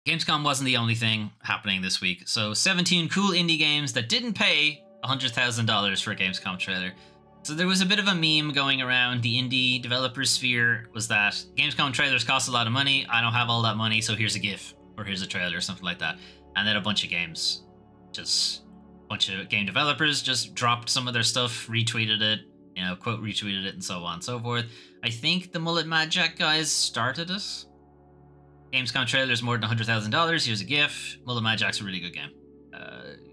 Gamescom wasn't the only thing happening this week. So 17 cool indie games that didn't pay $100,000 for a Gamescom trailer. So there was a bit of a meme going around the indie developer sphere, was that Gamescom trailers cost a lot of money. I don't have all that money, so here's a GIF or here's a trailer or something like that. And then a bunch of games, just a bunch of game developers just dropped some of their stuff, retweeted it, you know, quote retweeted it, and so on and so forth. I think the Mullet Mad Jack guys started it. Gamescom trailers more than $100,000. Here's a GIF. Mullet Mad Jack's a really good game.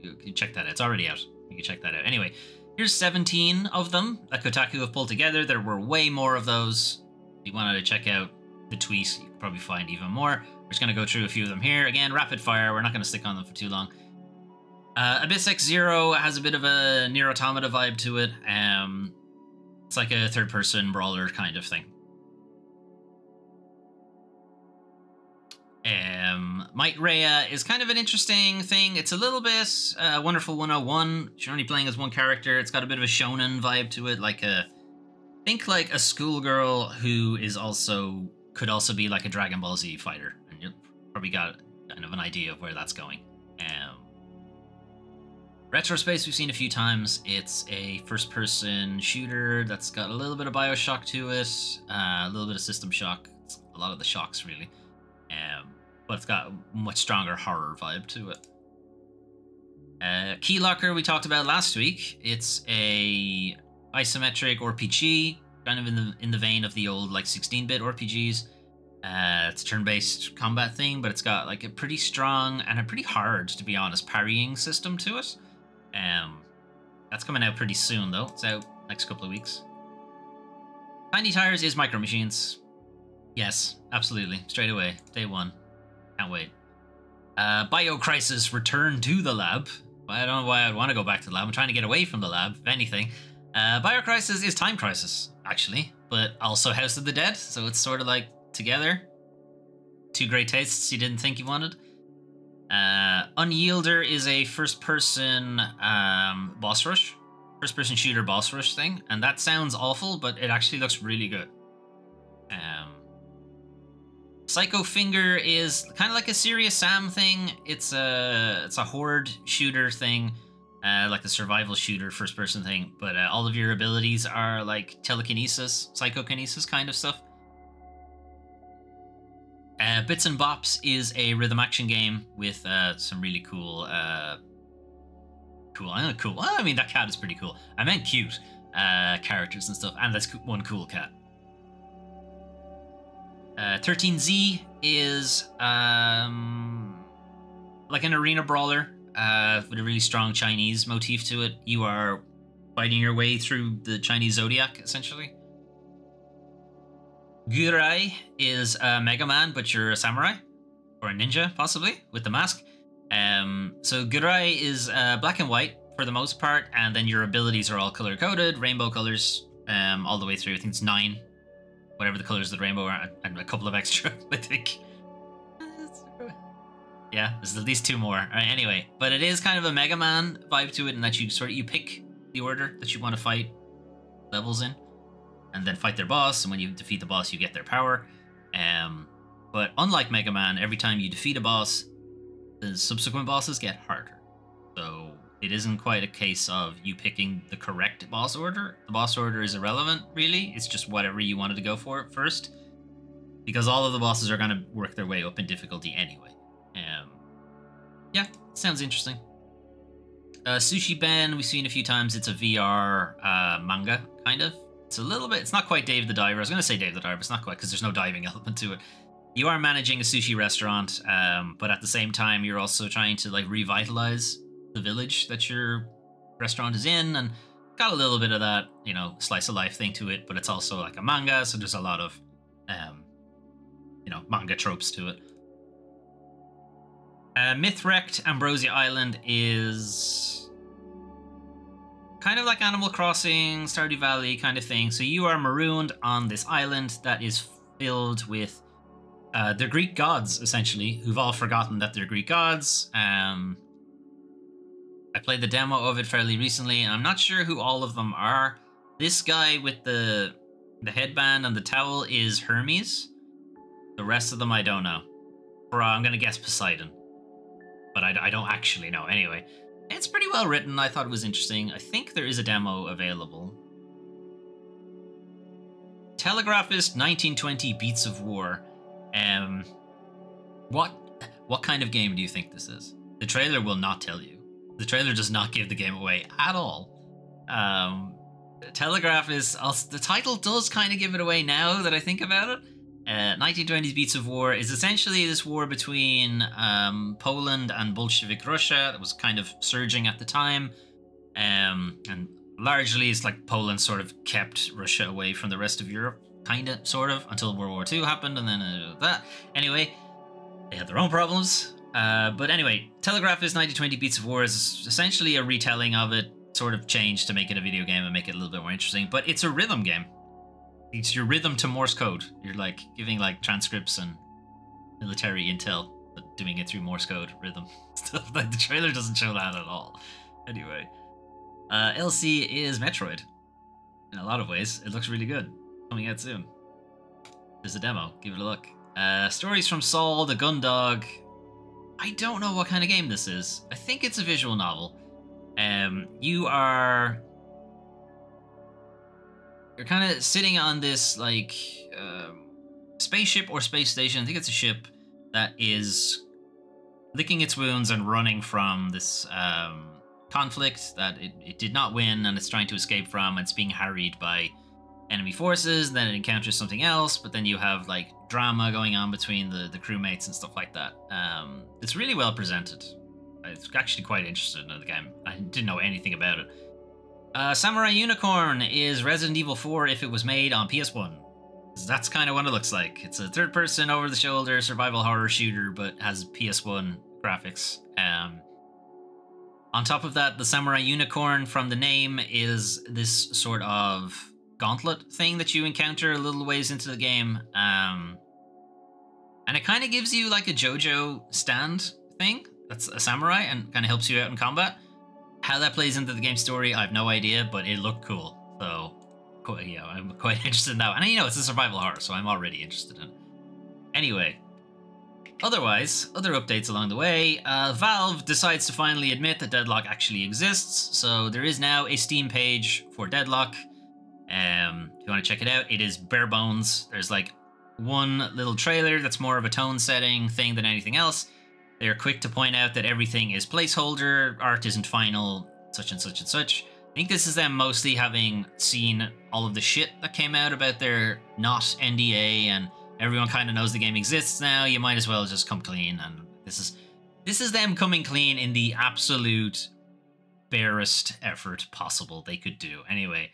You can check that out. It's already out. You can check that out. Anyway, here's 17 of them that Kotaku have pulled together. There were way more of those. If you wanted to check out the tweet, you could probably find even more. We're just going to go through a few of them here. Again, rapid fire. We're not going to stick on them for too long. Abyss X Zero has a bit of a Nier Automata vibe to it. It's like a third-person brawler kind of thing. Might Rhea is kind of an interesting thing. It's a little bit Wonderful 101. You're only playing as one character. It's got a bit of a shonen vibe to it, like think like a schoolgirl who is also could also be like a Dragon Ball Z fighter, and you probably got kind of an idea of where that's going. Retro Space we've seen a few times. It's a first-person shooter that's got a little bit of BioShock to it, a little bit of System Shock. It's a lot of the shocks really. But it's got a much stronger horror vibe to it. Keylocker we talked about last week. It's a isometric RPG, kind of in the vein of the old like 16-bit RPGs. It's a turn-based combat thing, but it's got like a pretty strong and a pretty hard, to be honest, parrying system to it. That's coming out pretty soon though. It's out next couple of weeks. Tiny Tires is Micro Machines. Yes, absolutely. Straight away. Day one. Can't wait. BioCrisis Return to the Lab. I don't know why I'd want to go back to the lab. I'm trying to get away from the lab, if anything. BioCrisis is Time Crisis, actually, but also House of the Dead, so it's sort of like together. Two great tastes you didn't think you wanted. Unyielder is a first-person boss rush. First-person shooter boss rush thing, and that sounds awful, but it actually looks really good. Psycho Finger is kind of like a Serious Sam thing. It's a horde shooter thing, like the survival shooter first person thing, but all of your abilities are like telekinesis, psychokinesis kind of stuff. Bits and Bops is a rhythm action game with some really cool, cool. I mean, that cat is pretty cool. I meant cute characters and stuff, and that's one cool cat. 13Z is like an arena brawler with a really strong Chinese motif to it. You are fighting your way through the Chinese zodiac, essentially. Gurai is a Mega Man, but you're a samurai or a ninja, possibly, with the mask. So Gurai is black and white for the most part, and then your abilities are all color-coded, rainbow colors all the way through. I think it's 9. Whatever the colors of the rainbow are, and a couple of extra, I think. Yeah, there's at least 2 more. All right, anyway, but it is kind of a Mega Man vibe to it in that you pick the order that you want to fight levels in, and then fight their boss. And when you defeat the boss, you get their power. But unlike Mega Man, every time you defeat a boss, the subsequent bosses get harder. So it isn't quite a case of you picking the correct boss order. The boss order is irrelevant, really. It's just whatever you wanted to go for first, because all of the bosses are going to work their way up in difficulty anyway. Yeah, sounds interesting. Sushi Ben, we've seen a few times. It's a VR manga, kind of. It's a little bit, it's not quite Dave the Diver. I was going to say Dave the Diver, but it's not quite because there's no diving element to it. You are managing a sushi restaurant, but at the same time, you're also trying to like revitalize the village that your restaurant is in, and got a little bit of that, you know, slice of life thing to it, but it's also like a manga, so there's a lot of, you know, manga tropes to it. Mythwrecked Ambrosia Island is kind of like Animal Crossing, Stardew Valley kind of thing. So you are marooned on this island that is filled with the Greek gods, essentially, who've all forgotten that they're Greek gods. I played the demo of it fairly recently, and I'm not sure who all of them are. This guy with the headband and the towel is Hermes. The rest of them I don't know. I'm going to guess Poseidon. But I don't actually know. Anyway, it's pretty well written. I thought it was interesting. I think there is a demo available. Telegraphist 1920 Beats of War. What kind of game do you think this is? The trailer will not tell you. The trailer does not give the game away at all. Telegraphist, the title does kind of give it away now that I think about it. 1920s Beats of War is essentially this war between Poland and Bolshevik Russia that was kind of surging at the time. And largely it's like Poland sort of kept Russia away from the rest of Europe, kind of, sort of, until World War II happened, and then that. Anyway, they had their own problems. But anyway, Telegraphist 1920 Beats of War is essentially a retelling of it, sort of changed to make it a video game and make it a little bit more interesting. But it's a rhythm game. It's your rhythm to Morse code. You're like giving like transcripts and military intel, but doing it through Morse code rhythm stuff. Like the trailer doesn't show that at all. Anyway, LC is Metroid. In a lot of ways, it looks really good. Coming out soon. There's a demo. Give it a look. Stories from Saul, the Gun Dog. I don't know what kind of game this is. I think it's a visual novel. You're kind of sitting on this like spaceship or space station. I think it's a ship that is licking its wounds and running from this conflict that it did not win, and it's trying to escape from. It's being harried by enemy forces. Then it encounters something else, but then you have like drama going on between the crewmates and stuff like that. It's really well presented. I was actually quite interested in the game. I didn't know anything about it. Samurai Unicorn is Resident Evil 4 if it was made on PS1. That's kind of what it looks like. It's a third-person, over-the-shoulder survival horror shooter, but has PS1 graphics. On top of that, the Samurai Unicorn from the name is this sort of gauntlet thing that you encounter a little ways into the game. And it kind of gives you like a JoJo stand thing that's a samurai and kind of helps you out in combat. How that plays into the game story, I have no idea, but it looked cool. So, yeah, I'm quite interested in that. And you know, it's a survival horror, so I'm already interested in it. Anyway, otherwise, other updates along the way. Valve decides to finally admit that Deadlock actually exists. So there is now a Steam page for Deadlock. If you want to check it out, it is bare bones. There's like one little trailer that's more of a tone setting thing than anything else. They're quick to point out that everything is placeholder, art isn't final, such and such and such. I think this is them mostly having seen all of the shit that came out about their not NDA, and everyone kind of knows the game exists now. You might as well just come clean, and this is them coming clean in the absolute barest effort possible they could do. Anyway,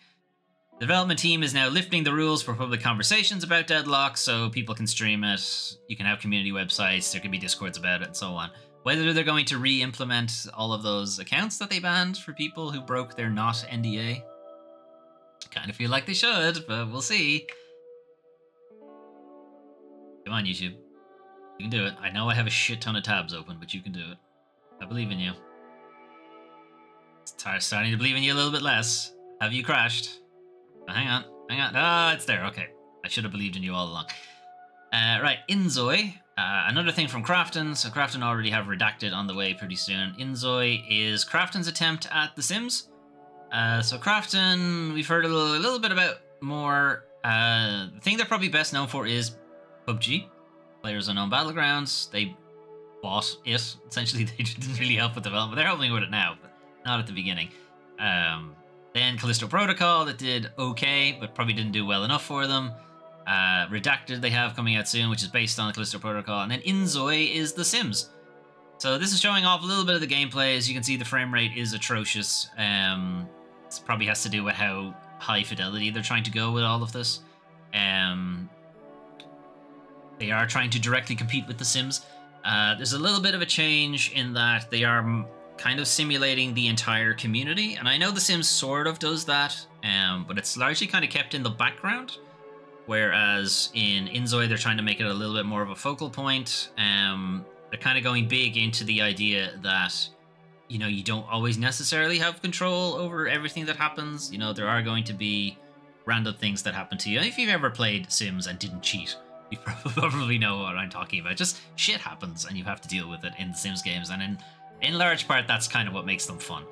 the development team is now lifting the rules for public conversations about Deadlock, so people can stream it, you can have community websites, there can be discords about it, and so on. Whether they're going to re-implement all of those accounts that they banned for people who broke their not NDA, I kind of feel like they should, but we'll see. Come on, YouTube. You can do it. I know I have a shit ton of tabs open, but you can do it. I believe in you. It's starting to believe in you a little bit less. Have you crashed? Oh, hang on. Hang on. Ah, it's there. Okay. I should have believed in you all along. Right, Inzoi. Another thing from Crafton. So Crafton already have Redacted on the way pretty soon. Inzoi is Crafton's attempt at The Sims. So Crafton, we've heard a little bit about more. The thing they're probably best known for is PUBG. Players Unknown Battlegrounds. They bought it. Essentially, they didn't really help with development. They're helping with it now, but not at the beginning. Then Callisto Protocol, that did okay, but probably didn't do well enough for them. Redacted they have coming out soon, which is based on Callisto Protocol. And then Inzoi is The Sims. So this is showing off a little bit of the gameplay. As you can see, the frame rate is atrocious. This probably has to do with how high fidelity they're trying to go with all of this. They are trying to directly compete with The Sims. There's a little bit of a change in that they are kind of simulating the entire community. And I know The Sims sort of does that, but it's largely kind of kept in the background. Whereas in Inzoi, they're trying to make it a little bit more of a focal point. They're kind of going big into the idea that, you know, you don't always necessarily have control over everything that happens. You know, there are going to be random things that happen to you. If you've ever played Sims and didn't cheat, you probably know what I'm talking about. Just shit happens and you have to deal with it in the Sims games. And in large part, that's kind of what makes them fun.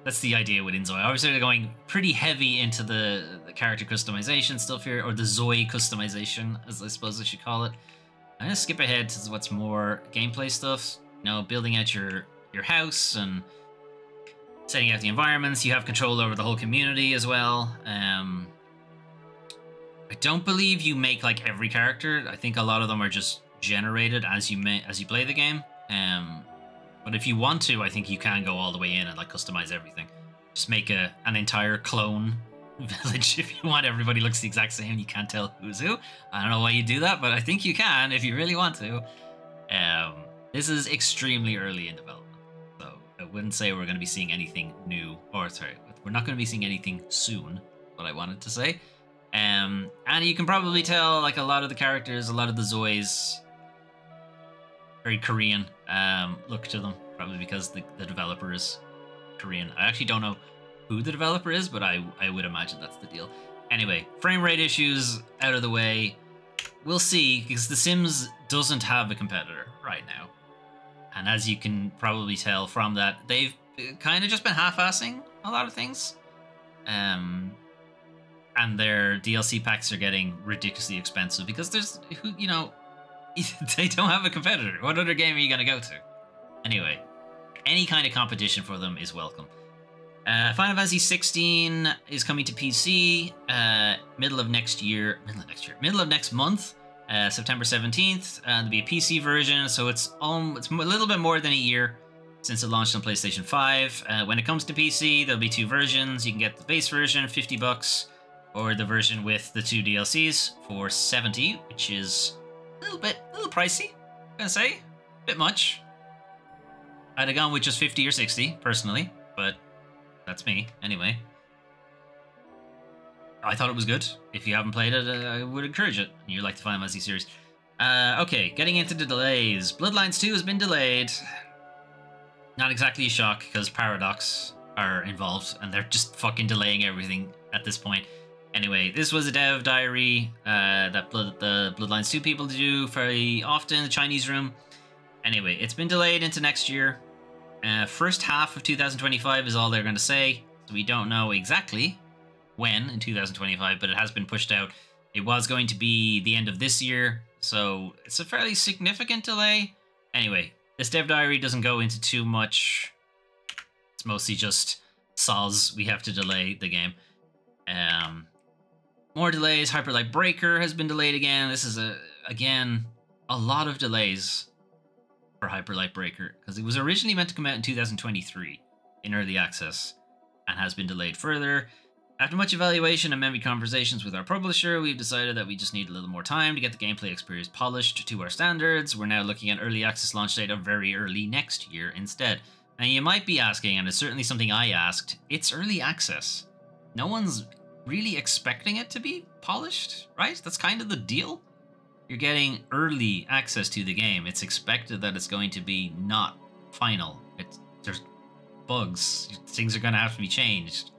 That's the idea with Inzoi. Obviously, they're going pretty heavy into the character customization stuff here, or the Zoi customization, as I suppose I should call it. I'm going to skip ahead to what's more gameplay stuff. You know, building out your house and setting out the environments. You have control over the whole community as well. I don't believe you make like every character. I think a lot of them are just generated as you play the game. But if you want to, I think you can go all the way in and like customize everything. Just make an entire clone village if you want. Everybody looks the exact same. You can't tell who's who. I don't know why you do that, but I think you can if you really want to. This is extremely early in development, so I wouldn't say we're going to be seeing anything new. Or sorry, we're not going to be seeing anything soon. What I wanted to say. And you can probably tell like a lot of the characters, a lot of the Zois, very Korean look to them, probably because the developer is Korean. I actually don't know who the developer is, but I would imagine that's the deal. Anyway, frame rate issues out of the way. We'll see, because The Sims doesn't have a competitor right now. And as you can probably tell from that, they've kind of just been half-assing a lot of things. And their DLC packs are getting ridiculously expensive because there's, you know, they don't have a competitor. What other game are you going to go to? Anyway, any kind of competition for them is welcome. Final Fantasy 16 is coming to PC middle of next month, September 17th. There'll be a PC version, so it's a little bit more than a year since it launched on PlayStation 5. When it comes to PC, there'll be two versions. You can get the base version, $50, or the version with the two DLCs for $70, which is a little pricey, I'm gonna say. A bit much. I'd have gone with just 50 or 60, personally, but that's me, anyway. I thought it was good. If you haven't played it, I would encourage it. You like the Final Fantasy series. Okay, getting into the delays. Bloodlines 2 has been delayed. Not exactly a shock, because Paradox are involved, and they're just fucking delaying everything at this point. Anyway, this was a dev diary that the Bloodlines 2 people do very often in the Chinese room. Anyway, it's been delayed into next year. First half of 2025 is all they're going to say. So we don't know exactly when in 2025, but it has been pushed out. It was going to be the end of this year, so it's a fairly significant delay. Anyway, this dev diary doesn't go into too much. It's mostly just soz. We have to delay the game. More delays. Hyper Light Breaker has been delayed again. This is again a lot of delays for Hyper Light Breaker because it was originally meant to come out in 2023 in early access and has been delayed further. After much evaluation and many conversations with our publisher, we've decided that we just need a little more time to get the gameplay experience polished to our standards. We're now looking at early access launch date of very early next year instead. Now you might be asking, and it's certainly something I asked, it's early access. No one's really expecting it to be polished, right? That's kind of the deal. You're getting early access to the game. It's expected that it's going to be not final. There's bugs. Things are going to have to be changed.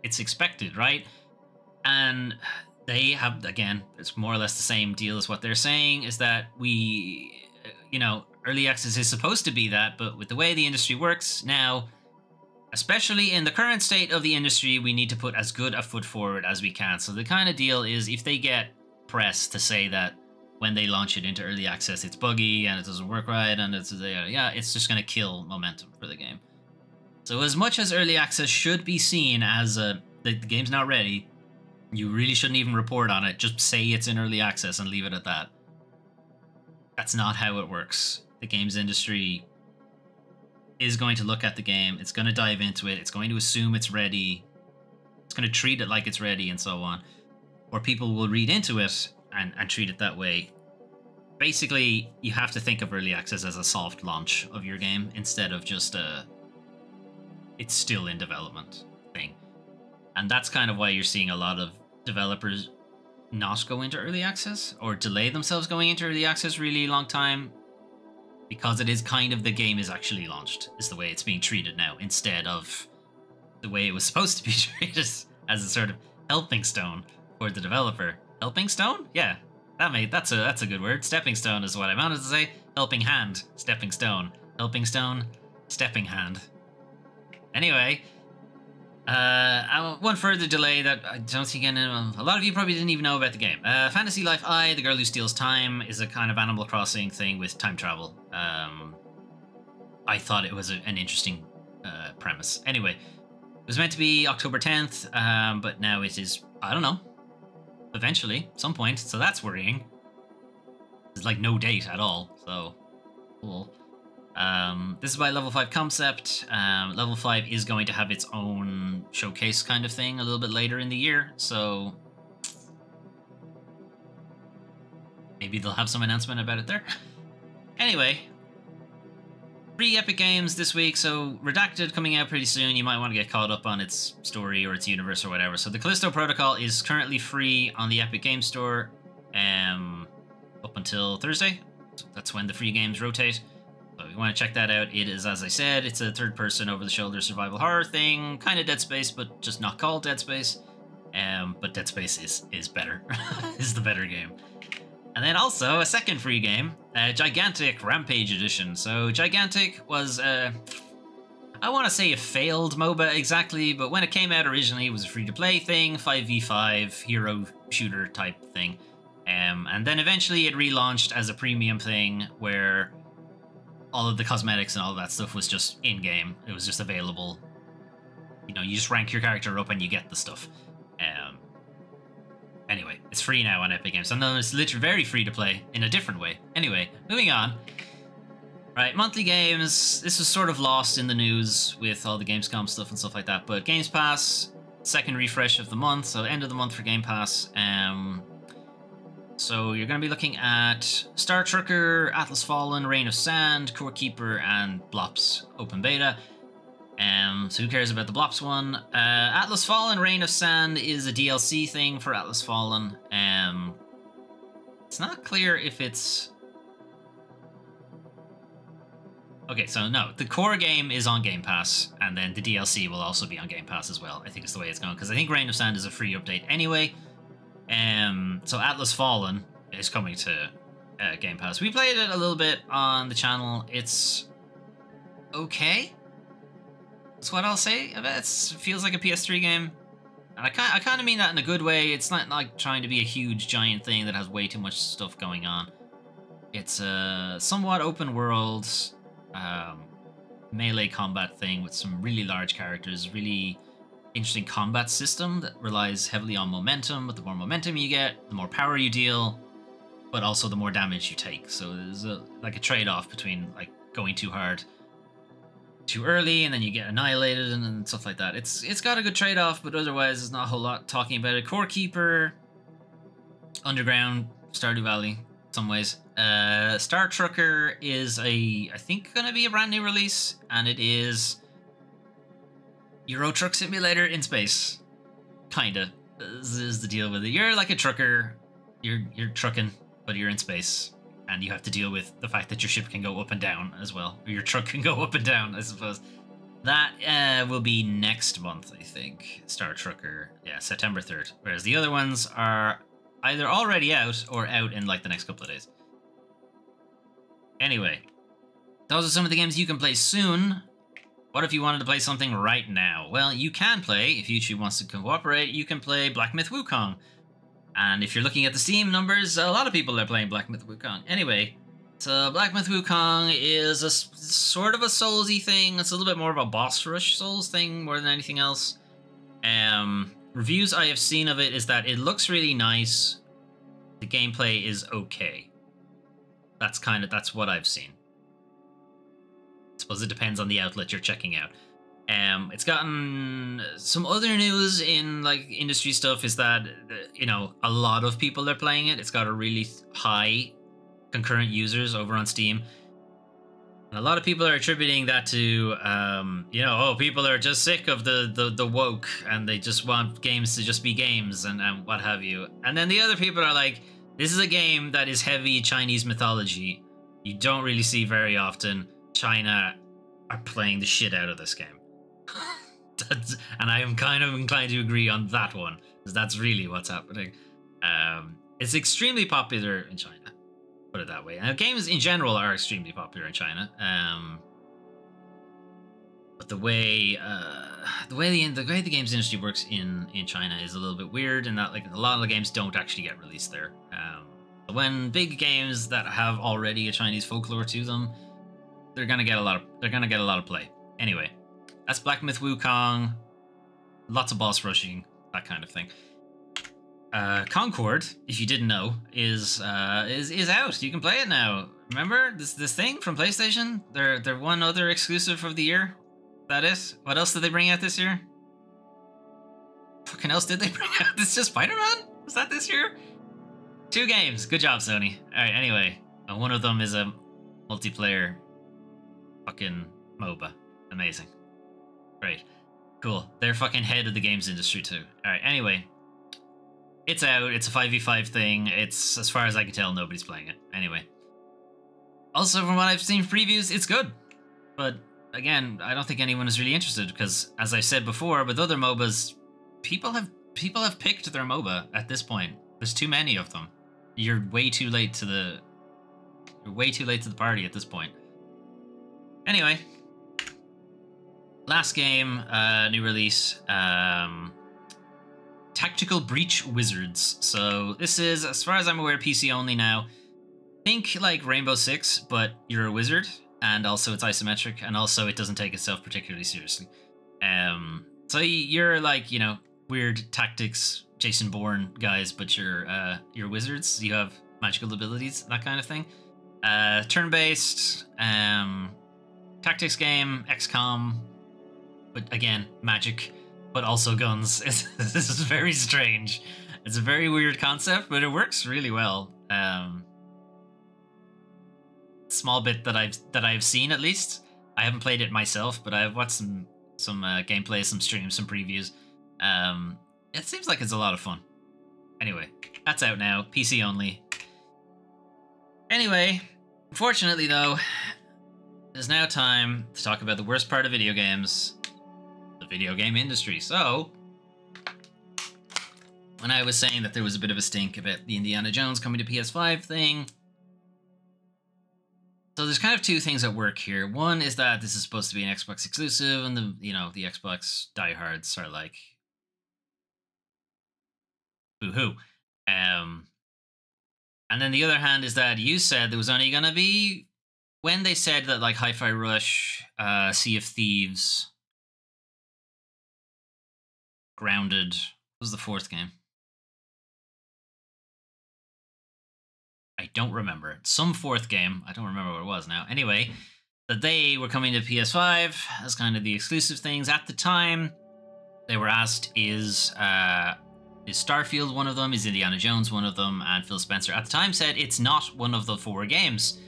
It's expected, right? And they have, again, it's more or less the same deal as what they're saying, is that early access is supposed to be that, but with the way the industry works now, especially in the current state of the industry, we need to put as good a foot forward as we can. So the kind of deal is, if they get press to say that when they launch it into early access, it's buggy and it doesn't work right, and it's just going to kill momentum for the game. So as much as early access should be seen as the game's not ready, you really shouldn't even report on it. Just say it's in early access and leave it at that. That's not how it works. The games industry is going to look at the game, it's going to dive into it, it's going to assume it's ready, it's going to treat it like it's ready, and so on. Or people will read into it and treat it that way. Basically, you have to think of early access as a soft launch of your game instead of just it's still in development thing. And that's kind of why you're seeing a lot of developers not go into early access or delay themselves going into early access really long time, because it is kind of the game is actually launched, is the way it's being treated now, instead of the way it was supposed to be treated as a sort of helping stone for the developer. Helping stone? Yeah, that's a good word. Stepping stone is what I wanted to say. Helping hand, stepping stone. Helping stone, stepping hand. Anyway, one further delay that I don't think a lot of you probably didn't even know about the game. Fantasy Life I, The Girl Who Steals Time, is a kind of Animal Crossing thing with time travel. I thought it was an interesting premise. Anyway, it was meant to be October 10th, but now it is, I don't know, eventually, some point, so that's worrying. There's like no date at all, so cool. This is by Level 5 Concept. Level 5 is going to have its own showcase kind of thing a little bit later in the year, so maybe they'll have some announcement about it there. Anyway, free Epic Games this week, so Redacted coming out pretty soon. You might want to get caught up on its story or its universe or whatever. So the Callisto Protocol is currently free on the Epic Games Store up until Thursday. So that's when the free games rotate. So if you want to check that out, it is, as I said, it's a third-person over-the-shoulder survival horror thing, kind of Dead Space, but just not called Dead Space. But Dead Space is better, is the better game. And then also a second free game, Gigantic Rampage Edition. So Gigantic was, I want to say a failed MOBA exactly, but when it came out originally, it was a free-to-play thing, 5v5 hero shooter type thing. And then eventually it relaunched as a premium thing where all of the cosmetics and all of that stuff was just in-game. It was just available. You know, you just rank your character up and you get the stuff. Anyway, it's free now on Epic Games. I know it's literally very free to play in a different way. Anyway, moving on. Right, monthly games. This was sort of lost in the news with all the Gamescom stuff and stuff like that. But Games Pass, second refresh of the month. So end of the month for Game Pass. So you're going to be looking at Star Trucker, Atlas Fallen, Reign of Sand, Core Keeper, and Blops Open Beta. So who cares about the Blops one? Atlas Fallen, Reign of Sand is a DLC thing for Atlas Fallen. It's not clear if it's... Okay, so no, the core game is on Game Pass, and then the DLC will also be on Game Pass as well. I think it's the way it's going, because I think Reign of Sand is a free update anyway. So Atlas Fallen is coming to Game Pass. We played it a little bit on the channel. It's okay. That's what I'll say. It feels like a PS3 game. And I kind of mean that in a good way. It's not like trying to be a huge giant thing that has way too much stuff going on. It's a somewhat open world melee combat thing with some really large characters, really interesting combat system that relies heavily on momentum, but the more momentum you get, the more power you deal, but also the more damage you take. So there's like a trade-off between like going too hard too early and then you get annihilated and stuff like that. It's got a good trade-off, but otherwise there's not a whole lot talking about it. Core Keeper, Underground, Stardew Valley, in some ways. Star Trucker is I think gonna be a brand new release, and it is Euro Truck Simulator in space. Kinda. This is the deal with it. You're like a trucker. You're trucking but you're in space, and you have to deal with the fact that your ship can go up and down as well, or your truck can go up and down, I suppose. That will be next month, I think. Star Trucker, yeah, September 3rd. Whereas the other ones are either already out or out in like the next couple of days. Anyway, those are some of the games you can play soon. What if you wanted to play something right now? Well, you can play, if YouTube wants to cooperate, you can play Black Myth Wukong. And if you're looking at the Steam numbers, a lot of people are playing Black Myth Wukong. Anyway, so Black Myth Wukong is a sort of a Souls-y thing. It's a little bit more of a boss rush Souls thing more than anything else. Reviews I have seen of it is that it looks really nice. The gameplay is okay. That's what I've seen. I suppose it depends on the outlet you're checking out. It's gotten some other news in like industry stuff is that, you know, a lot of people are playing it. It's got a really high concurrent users over on Steam. And a lot of people are attributing that to, you know, oh, people are just sick of the woke and they just want games to just be games and what have you. And then the other people are like, this is a game that is heavy Chinese mythology. You don't really see very often. China are playing the shit out of this game. And I am kind of inclined to agree on that one, because that's really what's happening. It's extremely popular in China, put it that way. And games in general are extremely popular in China. But the way the games industry works in China is a little bit weird, in that like a lot of the games don't actually get released there. When big games that have already a Chinese folklore to them, they're gonna get a lot of play. Anyway, that's Black Myth Wukong. Lots of boss rushing, that kind of thing. Concord, if you didn't know, is out. You can play it now. Remember this thing from PlayStation? They're one other exclusive of the year. That is. What else did they bring out this year? Fucking else did they bring out? This is just Spider-Man? Was that this year? 2 games. Good job, Sony. All right. Anyway, one of them is a multiplayer fucking MOBA. Amazing. Great. Cool. They're fucking head of the games industry too. Alright, anyway. It's out. It's a 5v5 thing. It's, as far as I can tell, nobody's playing it. Anyway. Also, from what I've seen previews, it's good. But, again, I don't think anyone is really interested, because, as I said before, with other MOBAs, people have picked their MOBA at this point. There's too many of them. You're way too late to the party at this point. Anyway, last game, new release, Tactical Breach Wizards. So this is, as far as I'm aware, PC only now. Think like Rainbow Six, but you're a wizard, and also it's isometric, and also it doesn't take itself particularly seriously. So you're like, you know, weird tactics, Jason Bourne guys, but you're wizards. You have magical abilities, that kind of thing. Turn-based, tactics game, XCOM, but again, magic, but also guns. This is very strange. It's a very weird concept, but it works really well. Small bit that I've seen, at least. I haven't played it myself, but I've watched some gameplay, some streams, some previews. It seems like it's a lot of fun. Anyway, that's out now, PC only. Anyway, unfortunately though, it is now time to talk about the worst part of video games, the video game industry. So, when I was saying that there was a bit of a stink about the Indiana Jones coming to PS5 thing, so there's kind of 2 things at work here. One is that this is supposed to be an Xbox exclusive, and the Xbox diehards are like, boo-hoo. And then the other hand is that you said there was only gonna be, when they said that like Hi-Fi Rush, Sea of Thieves, Grounded, what was the 4th game? I don't remember. Some 4th game. I don't remember what it was now. Anyway, that they were coming to PS5 as kind of the exclusive things. At the time, they were asked, is Starfield one of them? Is Indiana Jones one of them? And Phil Spencer at the time said it's not one of the 4 games.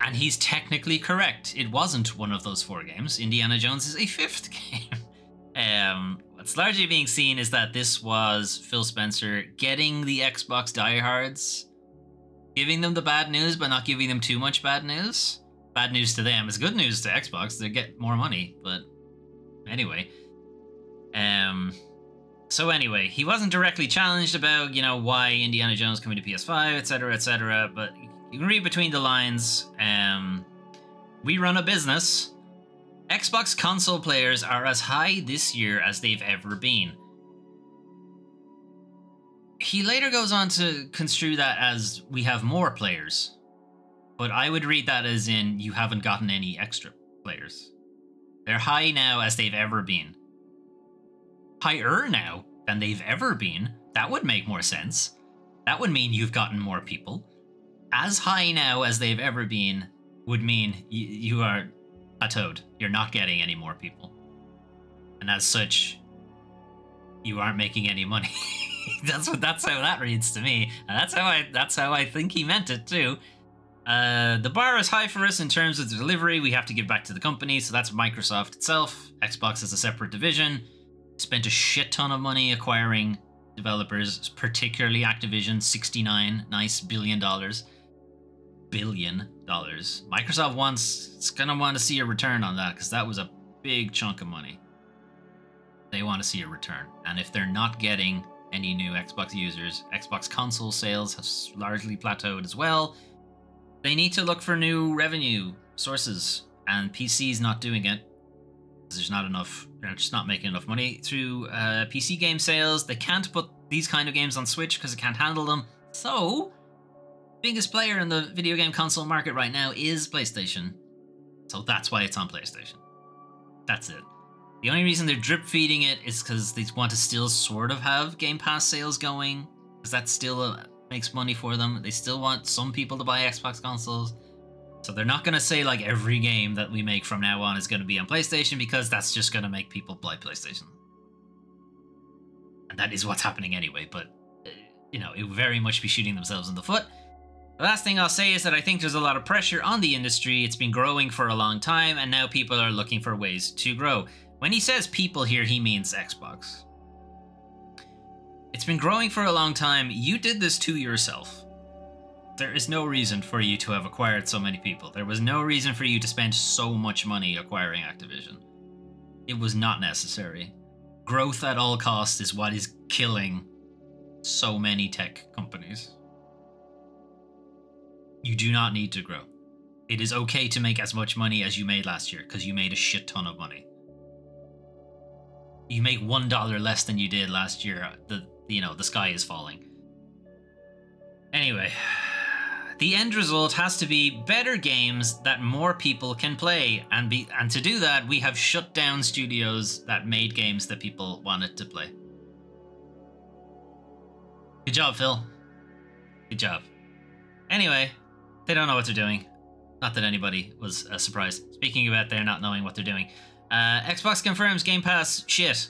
And he's technically correct. It wasn't one of those 4 games. Indiana Jones is a 5th game. What's largely being seen is that this was Phil Spencer getting the Xbox diehards giving them the bad news, but not giving them too much bad news. Bad news to them is good news to Xbox. They get more money, but anyway. So anyway, he wasn't directly challenged about, you know, why Indiana Jones coming to PS5, etc., but you can read between the lines. We run a business. Xbox console players are as high this year as they've ever been. He later goes on to construe that as we have more players. But I would read that as in you haven't gotten any extra players. They're high now as they've ever been. Higher now than they've ever been. That would make more sense. That would mean you've gotten more people. As high now as they've ever been would mean you are plateaued. You're not getting any more people. And as such, you aren't making any money. That's how that reads to me. And that's how I think he meant it too. The bar is high for us in terms of the delivery we have to give back to the company, so that's Microsoft itself. Xbox is a separate division. Spent a shit ton of money acquiring developers, particularly Activision, $69 billion. Billion dollars. Microsoft it's gonna want to see a return on that because that was a big chunk of money. They want to see a return, and if they're not getting any new Xbox users, Xbox console sales have largely plateaued as well. They need to look for new revenue sources, and PC's not doing it. There's not enough, they're just not making enough money through PC game sales. They can't put these kind of games on Switch because it can't handle them. So, biggest player in the video game console market right now is PlayStation. So that's why it's on PlayStation. That's it. The only reason they're drip feeding it is because they want to still sort of have Game Pass sales going, because that still makes money for them. They still want some people to buy Xbox consoles. So they're not going to say like every game that we make from now on is going to be on PlayStation, because that's just going to make people buy PlayStation. And that is what's happening anyway, but you know, it would very much be shooting themselves in the foot. The last thing I'll say is that I think there's a lot of pressure on the industry. It's been growing for a long time, and now people are looking for ways to grow. When he says people here, he means Xbox. It's been growing for a long time. You did this to yourself. There is no reason for you to have acquired so many people. There was no reason for you to spend so much money acquiring Activision. It was not necessary. Growth at all costs is what is killing so many tech companies. You do not need to grow. It is okay to make as much money as you made last year, because you made a shit ton of money. You make $1 less than you did last year. The sky is falling. Anyway, the end result has to be better games that more people can play, and to do that, we have shut down studios that made games that people wanted to play. Good job, Phil. Good job. Anyway, they don't know what they're doing. Not that anybody was surprised. Speaking about they're not knowing what they're doing. Xbox confirms Game Pass shit.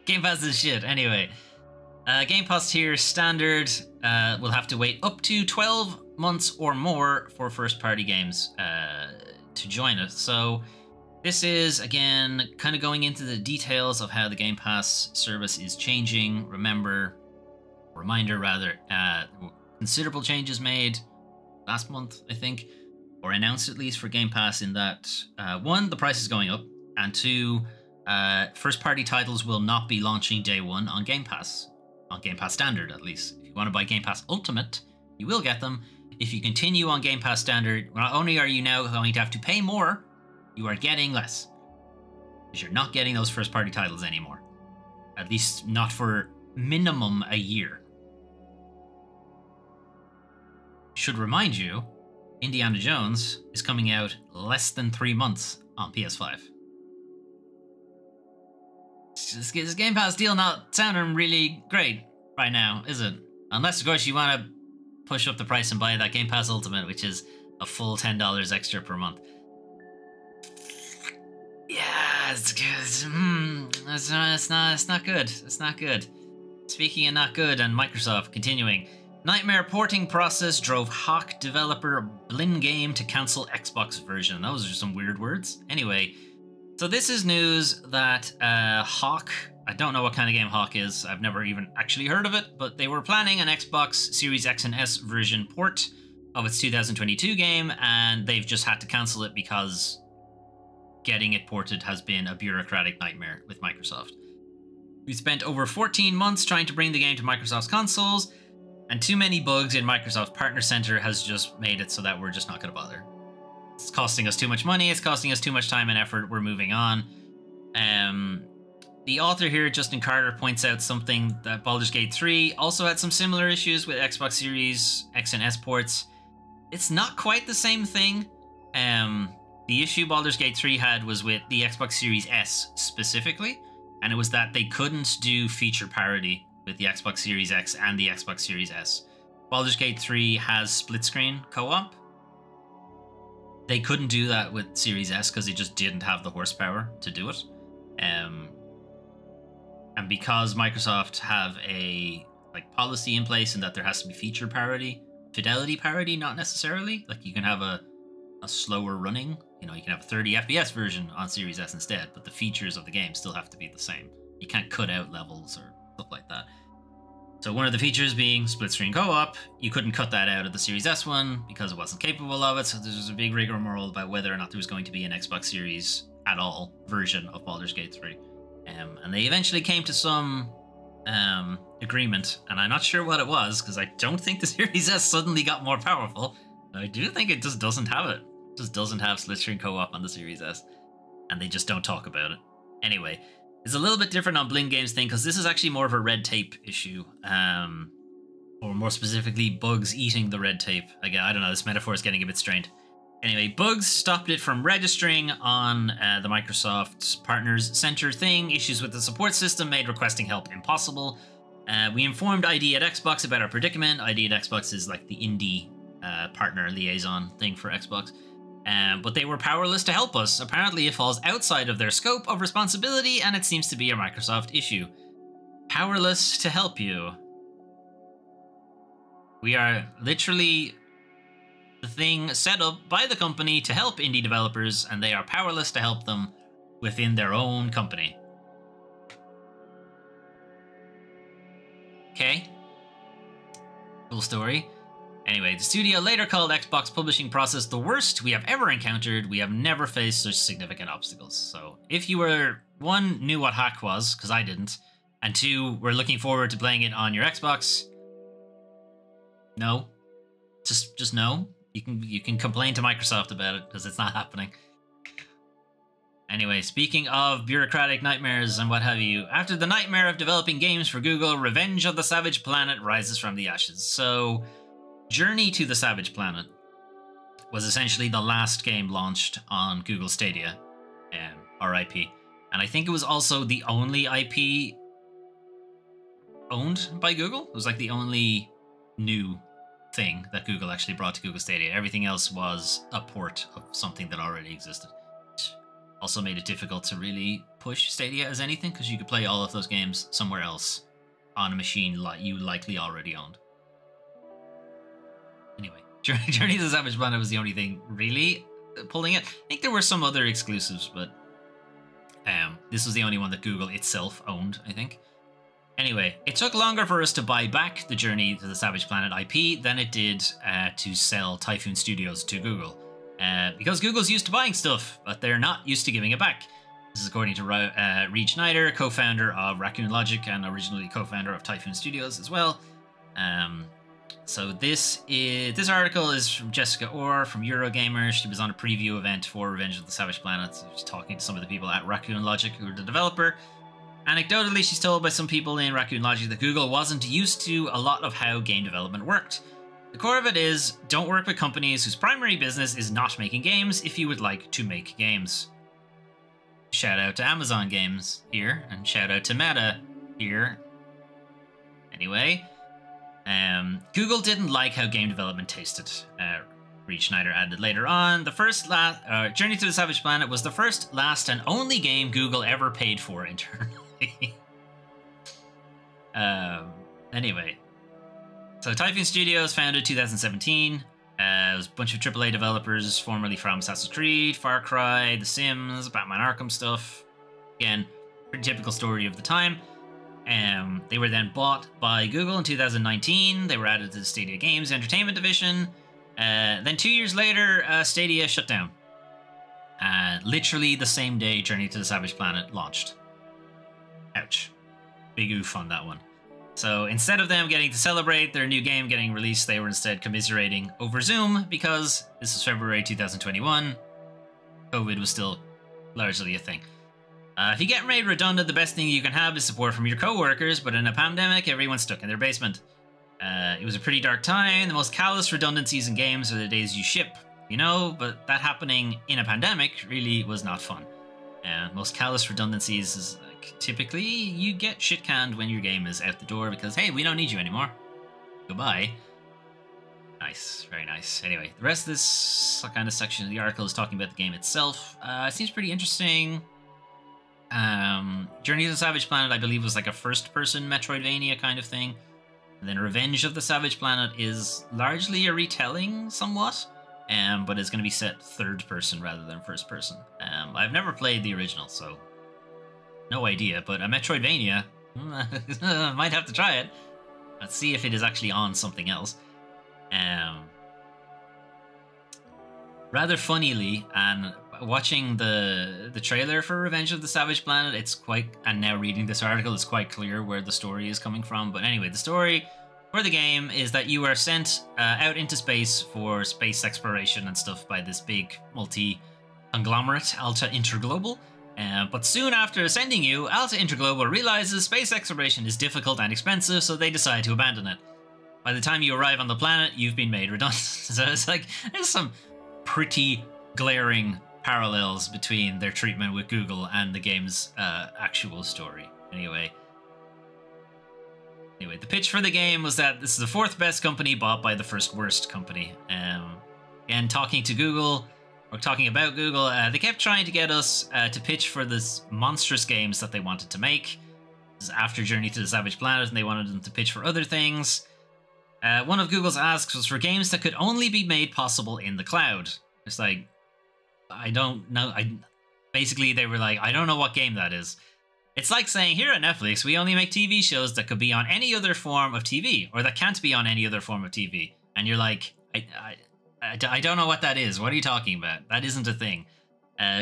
Game Pass is shit. Anyway, Game Pass tier standard will have to wait up to 12 months or more for first-party games to join it. So this is, again, kind of going into the details of how the Game Pass service is changing. Reminder, considerable changes made last month, I think, or announced at least, for Game Pass, in that one, the price is going up, and two, first-party titles will not be launching day one on Game Pass Standard, at least. If you want to buy Game Pass Ultimate, you will get them. If you continue on Game Pass Standard, not only are you now going to have to pay more, you are getting less, because you're not getting those first-party titles anymore. At least not for minimum a year. Should remind you, Indiana Jones is coming out less than 3 months on PS5. This Game Pass deal not sounding really great right now, is it? Unless, of course, you want to push up the price and buy that Game Pass Ultimate, which is a full $10 extra per month. Yeah, it's good. It's not good. It's not good. Speaking of not good, and Microsoft continuing. Nightmare porting process drove Hawk developer Blingame to cancel Xbox version. Those are some weird words. Anyway, so this is news that Hawk I don't know what kind of game Hawk is. I've never even actually heard of it, but they were planning an Xbox Series X and S version port of its 2022 game, and they've just had to cancel it because getting it ported has been a bureaucratic nightmare with Microsoft. We spent over 14 months trying to bring the game to Microsoft's consoles, and too many bugs in Microsoft Partner Center has just made it so that we're just not going to bother. It's costing us too much money, it's costing us too much time and effort, we're moving on. The author here, Justin Carter, points out something that Baldur's Gate 3 also had some similar issues with Xbox Series X and S ports. It's not quite the same thing. The issue Baldur's Gate 3 had was with the Xbox Series S specifically, and it was that they couldn't do feature parity with the Xbox Series X and the Xbox Series S. Baldur's Gate 3 has split-screen co-op. They couldn't do that with Series S because they just didn't have the horsepower to do it. And because Microsoft have a policy in place and that there has to be feature parity, fidelity parity, not necessarily. Like you can have a slower running, you can have a 30 FPS version on Series S instead, but the features of the game still have to be the same. You can't cut out levels or stuff like that. So one of the features being split screen co-op, you couldn't cut that out of the Series S one because it wasn't capable of it. So there's a big rigmarole about whether or not there was going to be an Xbox Series at all version of Baldur's Gate 3. And they eventually came to some agreement, and I'm not sure what it was because I don't think the Series S suddenly got more powerful. I do think it just doesn't have it. It just doesn't have split screen co-op on the Series S, and they just don't talk about it. Anyway, it's a little bit different on Bling Games thing because this is actually more of a red tape issue, or more specifically, bugs eating the red tape. Again, I don't know. This metaphor is getting a bit strained. Anyway, bugs stopped it from registering on the Microsoft Partners Center thing. Issues with the support system made requesting help impossible. We informed ID at Xbox about our predicament. ID at Xbox is like the indie partner liaison thing for Xbox. But they were powerless to help us. Apparently it falls outside of their scope of responsibility, and it seems to be a Microsoft issue. Powerless to help you. We are literally the thing set up by the company to help indie developers, and they are powerless to help them within their own company. Okay. Cool story. Anyway, the studio later called Xbox publishing process the worst we have ever encountered. We have never faced such significant obstacles. So if you were, one, knew what hack was, because I didn't, and two, were looking forward to playing it on your Xbox, no. Just no. You can complain to Microsoft about it because it's not happening. Anyway, speaking of bureaucratic nightmares and what have you, after the nightmare of developing games for Google, Revenge of the Savage Planet rises from the ashes. So, Journey to the Savage Planet was essentially the last game launched on Google Stadia, RIP. And I think it was also the only IP owned by Google. It was like the only new thing that Google actually brought to Google Stadia. Everything else was a port of something that already existed. Which also made it difficult to really push Stadia as anything because you could play all of those games somewhere else on a machine like you likely already owned. Anyway, Journey to the Savage Planet was the only thing really pulling it. I think there were some other exclusives, but this was the only one that Google itself owned, I think. Anyway, it took longer for us to buy back the Journey to the Savage Planet IP than it did to sell Typhoon Studios to Google. Because Google's used to buying stuff, but they're not used to giving it back. This is according to Reed Schneider, co-founder of Raccoon Logic and originally co-founder of Typhoon Studios as well. So this article is from Jessica Orr from Eurogamer. She was on a preview event for Revenge of the Savage Planet. So she's talking to some of the people at Raccoon Logic who are the developer. Anecdotally, she's told by some people in Raccoon Logic that Google wasn't used to a lot of how game development worked. The core of it is, don't work with companies whose primary business is not making games if you would like to make games. Shout out to Amazon Games here, and shout out to Meta here. Anyway, Google didn't like how game development tasted. Reed Schneider added later on, Journey to the Savage Planet was the first, last, and only game Google ever paid for internally. Anyway, so Typhoon Studios founded 2017. It was a bunch of AAA developers formerly from Assassin's Creed, Far Cry, The Sims, Batman Arkham stuff. Again, pretty typical story of the time. They were then bought by Google in 2019. They were added to the Stadia Games Entertainment division. Then 2 years later, Stadia shut down. Literally the same day Journey to the Savage Planet launched. Ouch. Big oof on that one. So instead of them getting to celebrate their new game getting released, they were instead commiserating over Zoom because this is February 2021. COVID was still largely a thing. If you get made redundant, the best thing you can have is support from your co-workers, but in a pandemic, everyone's stuck in their basement. It was a pretty dark time. The most callous redundancies in games are the days you ship, you know, but that happening in a pandemic really was not fun. Most callous redundancies is like, typically you get shit canned when your game is out the door because, hey, we don't need you anymore. Goodbye. Nice, very nice. Anyway, the rest of this kind of section of the article is talking about the game itself. It seems pretty interesting. Journey to the Savage Planet, I believe, was like a first-person Metroidvania kind of thing. And then Revenge of the Savage Planet is largely a retelling, somewhat, but it's going to be set third-person rather than first-person. I've never played the original, so no idea, but a Metroidvania, might have to try it. Let's see if it is actually on something else. Rather funnily, and watching the trailer for Revenge of the Savage Planet, it's quite, and now reading this article, it's quite clear where the story is coming from. But anyway, the story for the game is that you are sent out into space for space exploration and stuff by this big multi-conglomerate, Alta Interglobal. But soon after sending you, Alta Interglobal realizes space exploration is difficult and expensive, so they decide to abandon it. By the time you arrive on the planet, you've been made redundant. So it's like, there's some pretty glaring parallels between their treatment with Google and the game's actual story. Anyway, the pitch for the game was that this is the fourth best company bought by the first worst company. And talking to Google, or talking about Google, they kept trying to get us to pitch for this monstrous games that they wanted to make. This is after Journey to the Savage Planet, and they wanted them to pitch for other things. One of Google's asks was for games that could only be made possible in the cloud. It's like, I don't know. Basically, they were like, I don't know what game that is. It's like saying, here at Netflix, we only make TV shows that could be on any other form of TV, or that can't be on any other form of TV. And you're like, I don't know what that is. What are you talking about? That isn't a thing.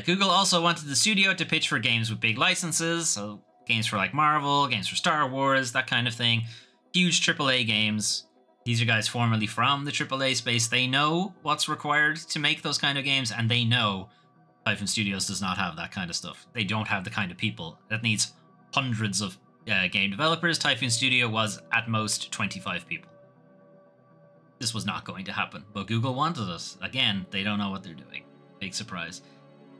Google also wanted the studio to pitch for games with big licenses, so games for like Marvel, games for Star Wars, that kind of thing. Huge AAA games. These are guys formerly from the AAA space. They know what's required to make those kind of games, and they know Typhoon Studios does not have that kind of stuff. They don't have the kind of people that needs hundreds of game developers. Typhoon Studio was at most 25 people. This was not going to happen, but Google wanted us. Again, they don't know what they're doing. Big surprise.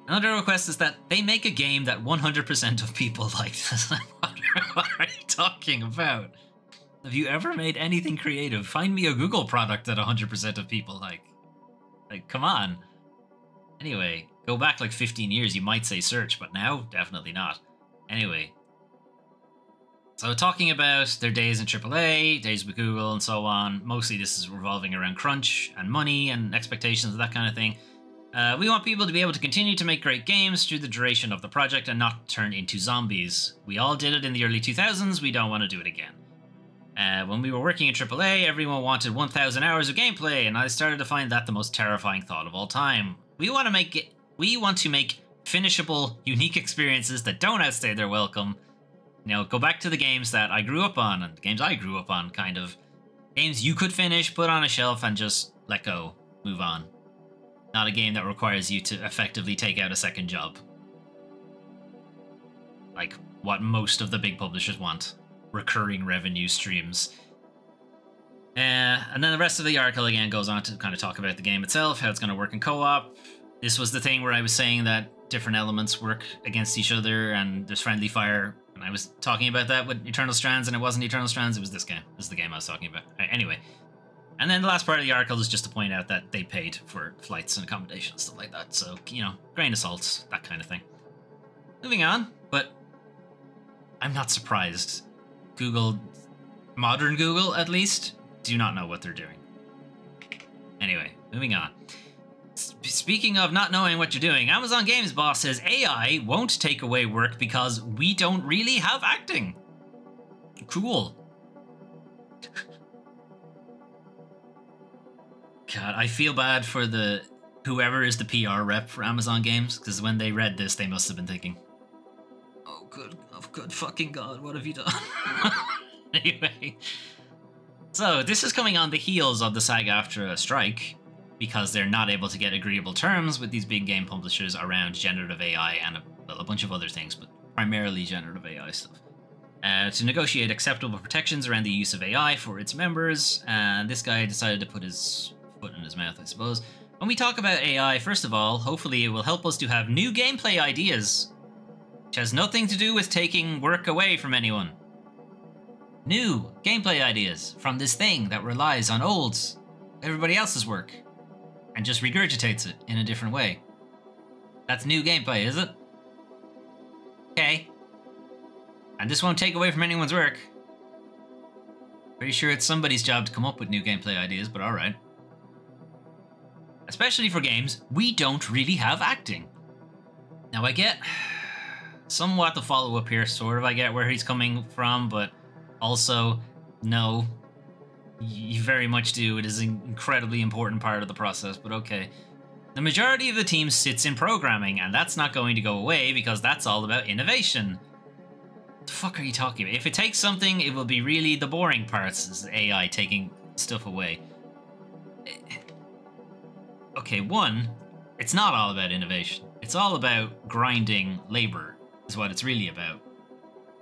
Another request is that they make a game that 100% of people like. What are you talking about? Have you ever made anything creative? Find me a Google product that 100% of people like. Like, come on. Anyway, go back like 15 years, you might say search, but now, definitely not. Anyway. So talking about their days in AAA, days with Google and so on, mostly this is revolving around crunch and money and expectations, that kind of thing. We want people to be able to continue to make great games through the duration of the project and not turn into zombies. We all did it in the early 2000s, we don't want to do it again. When we were working in AAA, everyone wanted 1,000 hours of gameplay, and I started to find that the most terrifying thought of all time. We want to make finishable, unique experiences that don't outstay their welcome. You know, go back to the games that I grew up on, and the games I grew up on, kind of. Games you could finish, put on a shelf, and just let go. Move on. Not a game that requires you to effectively take out a second job. Like what most of the big publishers want. Recurring revenue streams. And then the rest of the article again goes on to kind of talk about the game itself, how it's going to work in co-op. This was the thing where I was saying that different elements work against each other and there's friendly fire. And I was talking about that with Eternal Strands, and it wasn't Eternal Strands, it was this game. This is the game I was talking about. Anyway. And then the last part of the article is just to point out that they paid for flights and accommodation, stuff like that. So, you know, grain of salt, that kind of thing. Moving on, but I'm not surprised. Google, modern Google at least, do not know what they're doing. Anyway, moving on. speaking of not knowing what you're doing, Amazon Games boss says AI won't take away work because we don't really have acting. Cool. God, I feel bad for whoever is the PR rep for Amazon Games, because when they read this, they must have been thinking, oh good fucking God, what have you done? Anyway, so this is coming on the heels of the SAG-AFTRA strike, because they're not able to get agreeable terms with these big game publishers around generative AI and a bunch of other things, but primarily generative AI stuff. To negotiate acceptable protections around the use of AI for its members, and this guy decided to put his foot in his mouth, I suppose. When we talk about AI, first of all, hopefully it will help us to have new gameplay ideas, which has nothing to do with taking work away from anyone. New gameplay ideas from this thing that relies on everybody else's work and just regurgitates it in a different way. That's new gameplay, is it? Okay. And this won't take away from anyone's work. Pretty sure it's somebody's job to come up with new gameplay ideas, but alright. Especially for games, we don't really have acting. Now I get somewhat the follow-up here, sort of. I get where he's coming from, but also, no. You very much do. It is an incredibly important part of the process, but okay. The majority of the team sits in programming, and that's not going to go away because that's all about innovation. What the fuck are you talking about? If it takes something, it will be really the boring parts, is AI taking stuff away. Okay, one, it's not all about innovation. It's all about grinding labor, is what it's really about.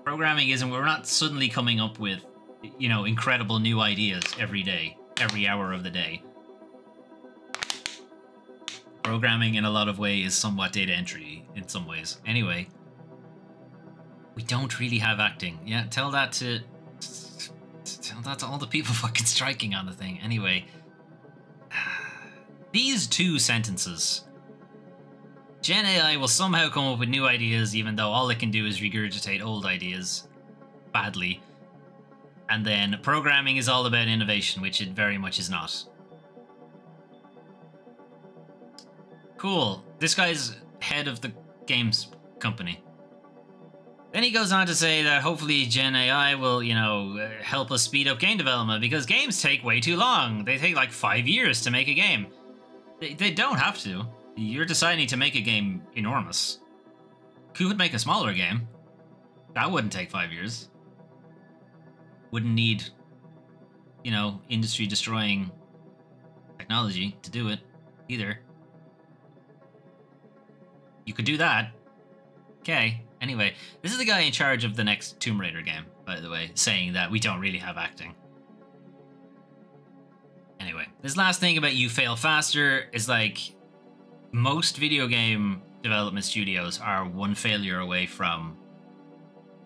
Programming isn't, we're not suddenly coming up with, you know, incredible new ideas every day, every hour of the day. Programming in a lot of ways is somewhat data entry in some ways. Anyway, we don't really have acting. Yeah, tell that to all the people fucking striking on the thing. Anyway, these two sentences. Gen AI will somehow come up with new ideas even though all it can do is regurgitate old ideas badly. And then programming is all about innovation, which it very much is not. Cool. This guy's head of the games company. Then he goes on to say that hopefully Gen AI will, you know, help us speed up game development because games take way too long. They take like 5 years to make a game. They don't have to. You're deciding to make a game enormous. You could make a smaller game. That wouldn't take 5 years. Wouldn't need, you know, industry-destroying technology to do it either. You could do that. Okay. Anyway, this is the guy in charge of the next Tomb Raider game, by the way, saying that we don't really have acting. Anyway, this last thing about you fail faster is like most video game development studios are one failure away from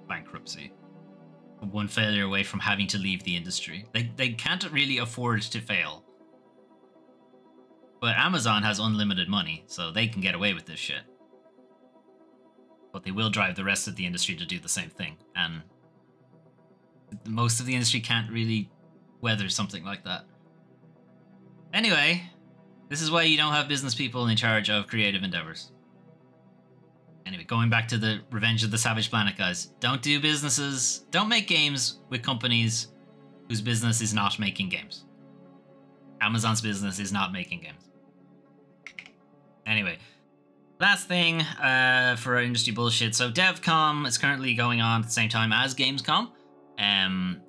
bankruptcy. One failure away from having to leave the industry. They can't really afford to fail. But Amazon has unlimited money, so they can get away with this shit. But they will drive the rest of the industry to do the same thing. And most of the industry can't really weather something like that. Anyway, this is why you don't have business people in charge of creative endeavors. Anyway, going back to the Revenge of the Savage Planet, guys. Don't do businesses. Don't make games with companies whose business is not making games. Amazon's business is not making games. Anyway, last thing for our industry bullshit. So DevCom is currently going on at the same time as Gamescom. And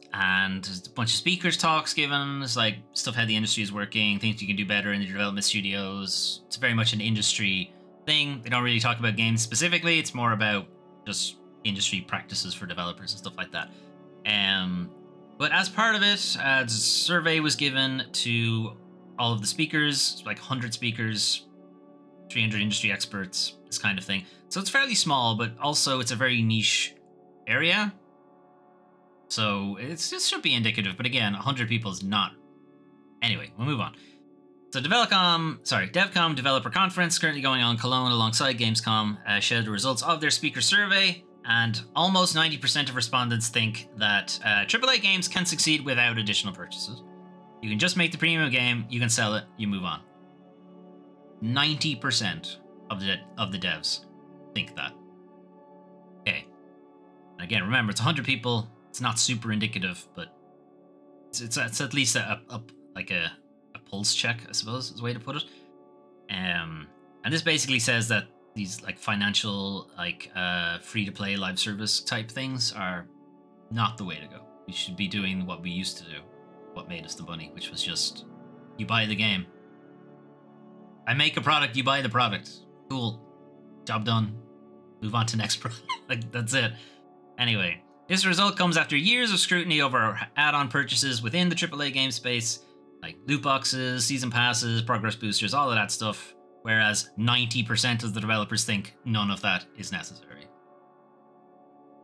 there's a bunch of speakers talks given. It's like stuff how the industry is working, things you can do better in the development studios. It's very much an industry thing. They don't really talk about games specifically. It's more about just industry practices for developers and stuff like that. But as part of it, a survey was given to all of the speakers, like 100 speakers, 300 industry experts, this kind of thing. So it's fairly small, but also it's a very niche area. So it should be indicative, but again, 100 people is not. Anyway, we'll move on. So DevCom Developer Conference, currently going on in Cologne alongside Gamescom, shared the results of their speaker survey, and almost 90% of respondents think that AAA games can succeed without additional purchases. You can just make the premium game, you can sell it, you move on. 90% of the devs think that. Okay. And again, remember, it's 100 people. It's not super indicative, but it's at least a pulse check, I suppose, is the way to put it. And this basically says that these like financial, like free-to-play live service type things are not the way to go. We should be doing what we used to do, what made us the money, which was just you buy the game. I make a product, you buy the product. Cool. Job done. Move on to next product. Like, that's it. Anyway, this result comes after years of scrutiny over add-on purchases within the AAA game space, like loot boxes, season passes, progress boosters, all of that stuff, whereas 90% of the developers think none of that is necessary.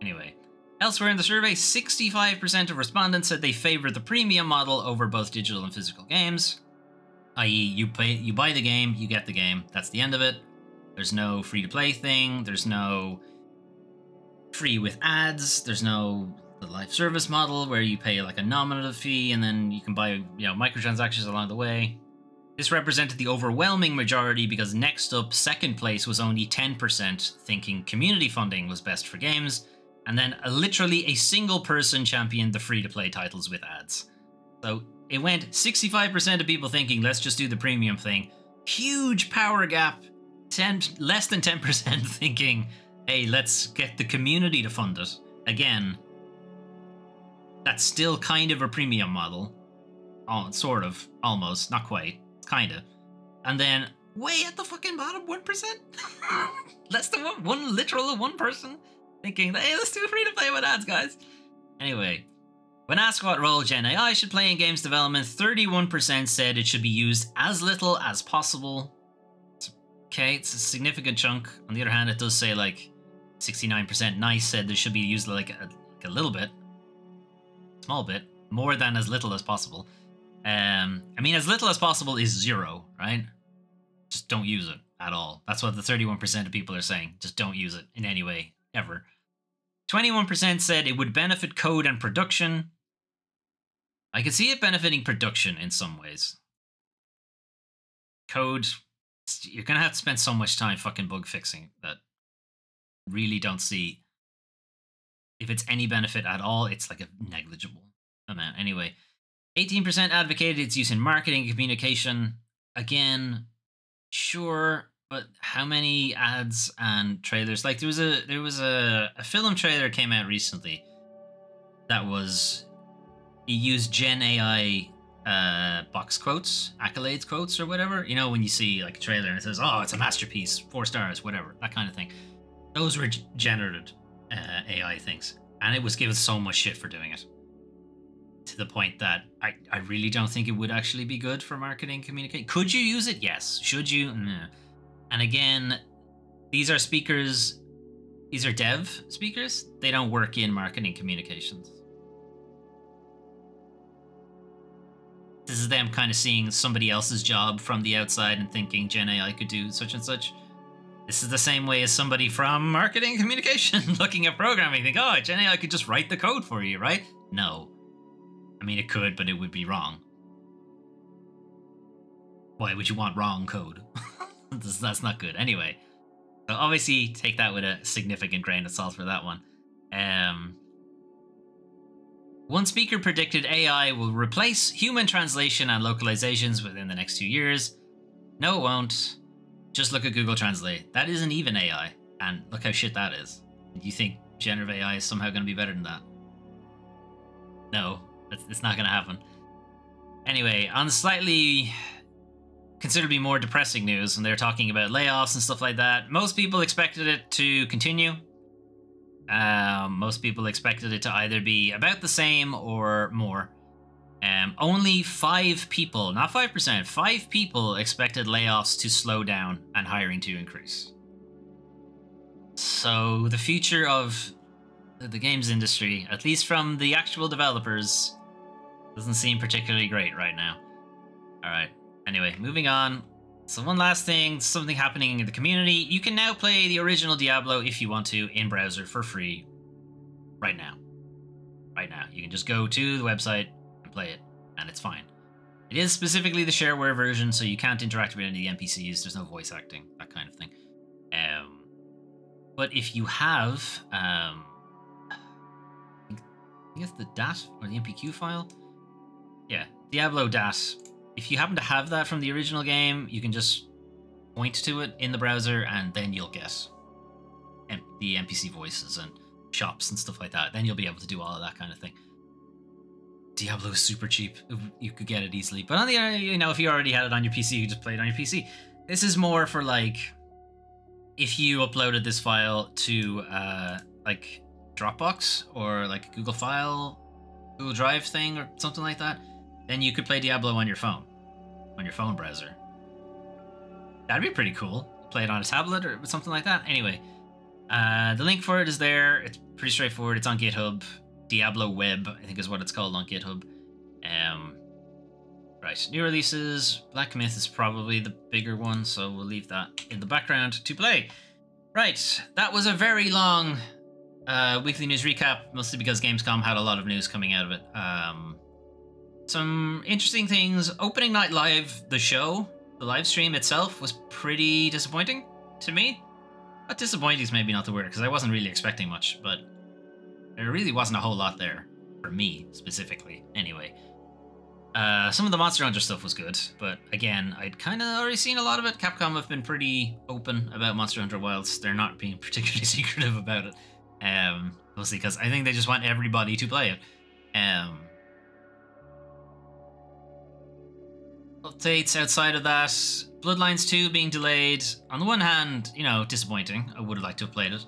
Anyway, elsewhere in the survey, 65% of respondents said they favor the premium model over both digital and physical games, i.e. you buy the game, you get the game, that's the end of it. There's no free-to-play thing, there's no free with ads, there's no the live service model where you pay like a nominative fee and then you can buy, you know, microtransactions along the way. This represented the overwhelming majority because next up, second place was only 10% thinking community funding was best for games, and then literally a single person championed the free-to-play titles with ads. So it went 65% of people thinking let's just do the premium thing, huge power gap, less than 10% thinking hey, let's get the community to fund it. Again, that's still kind of a premium model. Oh, sort of, almost, not quite, kind of. And then, way at the fucking bottom, 1%? Less than one literal one person thinking, hey, let's do free to play with ads, guys. Anyway, when asked what role Gen AI should play in games development, 31% said it should be used as little as possible. Okay, it's a significant chunk. On the other hand, it does say like 69% nice said there should be used like a little bit, small bit, more than as little as possible. I mean, as little as possible is 0, right? Just don't use it at all. That's what the 31% of people are saying. Just don't use it in any way, ever. 21% said it would benefit code and production. I could see it benefiting production in some ways. Code, you're going to have to spend so much time fucking bug fixing that really don't see if it's any benefit at all. It's like a negligible amount. Anyway, 18% advocated its use in marketing and communication. Again, sure, but how many ads and trailers? Like there was a film trailer came out recently that was, it used Gen AI box quotes, accolades quotes or whatever. You know, when you see like a trailer and it says, oh, it's a masterpiece, 4 stars, whatever, that kind of thing. Those were generated AI things. And it was given so much shit for doing it. To the point that I really don't think it would actually be good for marketing communication. Could you use it? Yes. Should you? Nah. And again, these are speakers, these are dev speakers. They don't work in marketing communications. This is them kind of seeing somebody else's job from the outside and thinking Gen AI could do such and such. This is the same way as somebody from marketing communication looking at programming. Think, oh, Gen AI could just write the code for you, right? No. I mean, it could, but it would be wrong. Why would you want wrong code? That's not good. Anyway, so obviously take that with a significant grain of salt for that one. One speaker predicted AI will replace human translation and localizations within the next 2 years. No, it won't. Just look at Google Translate. That isn't even AI. And look how shit that is. Do you think generative AI is somehow going to be better than that? No, it's not going to happen. Anyway, on slightly considerably more depressing news, when they're talking about layoffs and stuff like that, most people expected it to continue. Most people expected it to either be about the same or more. Only 5 people, not 5%, 5 people expected layoffs to slow down and hiring to increase. So the future of the games industry, at least from the actual developers, doesn't seem particularly great right now. Alright, anyway, moving on. So one last thing, something happening in the community. You can now play the original Diablo if you want to in browser for free right now. Right now. You can just go to the website and play it, and it's fine. It is specifically the shareware version, so you can't interact with any of the NPCs. There's no voice acting, that kind of thing. But if you have, I think it's the DAT or the MPQ file. Yeah, Diablo DAT. If you happen to have that from the original game, you can just point to it in the browser, and then you'll get the NPC voices and shops and stuff like that. Then you'll be able to do all of that kind of thing. Diablo is super cheap. You could get it easily. But on the other, you know, if you already had it on your PC, you just play it on your PC. This is more for like, if you uploaded this file to like Dropbox or like a Google Drive thing or something like that, then you could play Diablo on your phone browser. That'd be pretty cool. Play it on a tablet or something like that. Anyway, the link for it is there. It's pretty straightforward. It's on GitHub. Diablo Web, I think is what it's called on GitHub. Right, new releases. Black Myth is probably the bigger one, so we'll leave that in the background to play. Right, that was a very long weekly news recap, mostly because Gamescom had a lot of news coming out of it. Some interesting things. Opening Night Live, the show, the live stream itself was pretty disappointing to me. But disappointing is maybe not the word, because I wasn't really expecting much, but there really wasn't a whole lot there for me specifically. Anyway, some of the Monster Hunter stuff was good, but again, I'd kind of already seen a lot of it. Capcom have been pretty open about Monster Hunter Wilds. They're not being particularly secretive about it, mostly because I think they just want everybody to play it. Updates outside of that, Bloodlines 2 being delayed. On the one hand, you know, disappointing. I would have liked to have played it,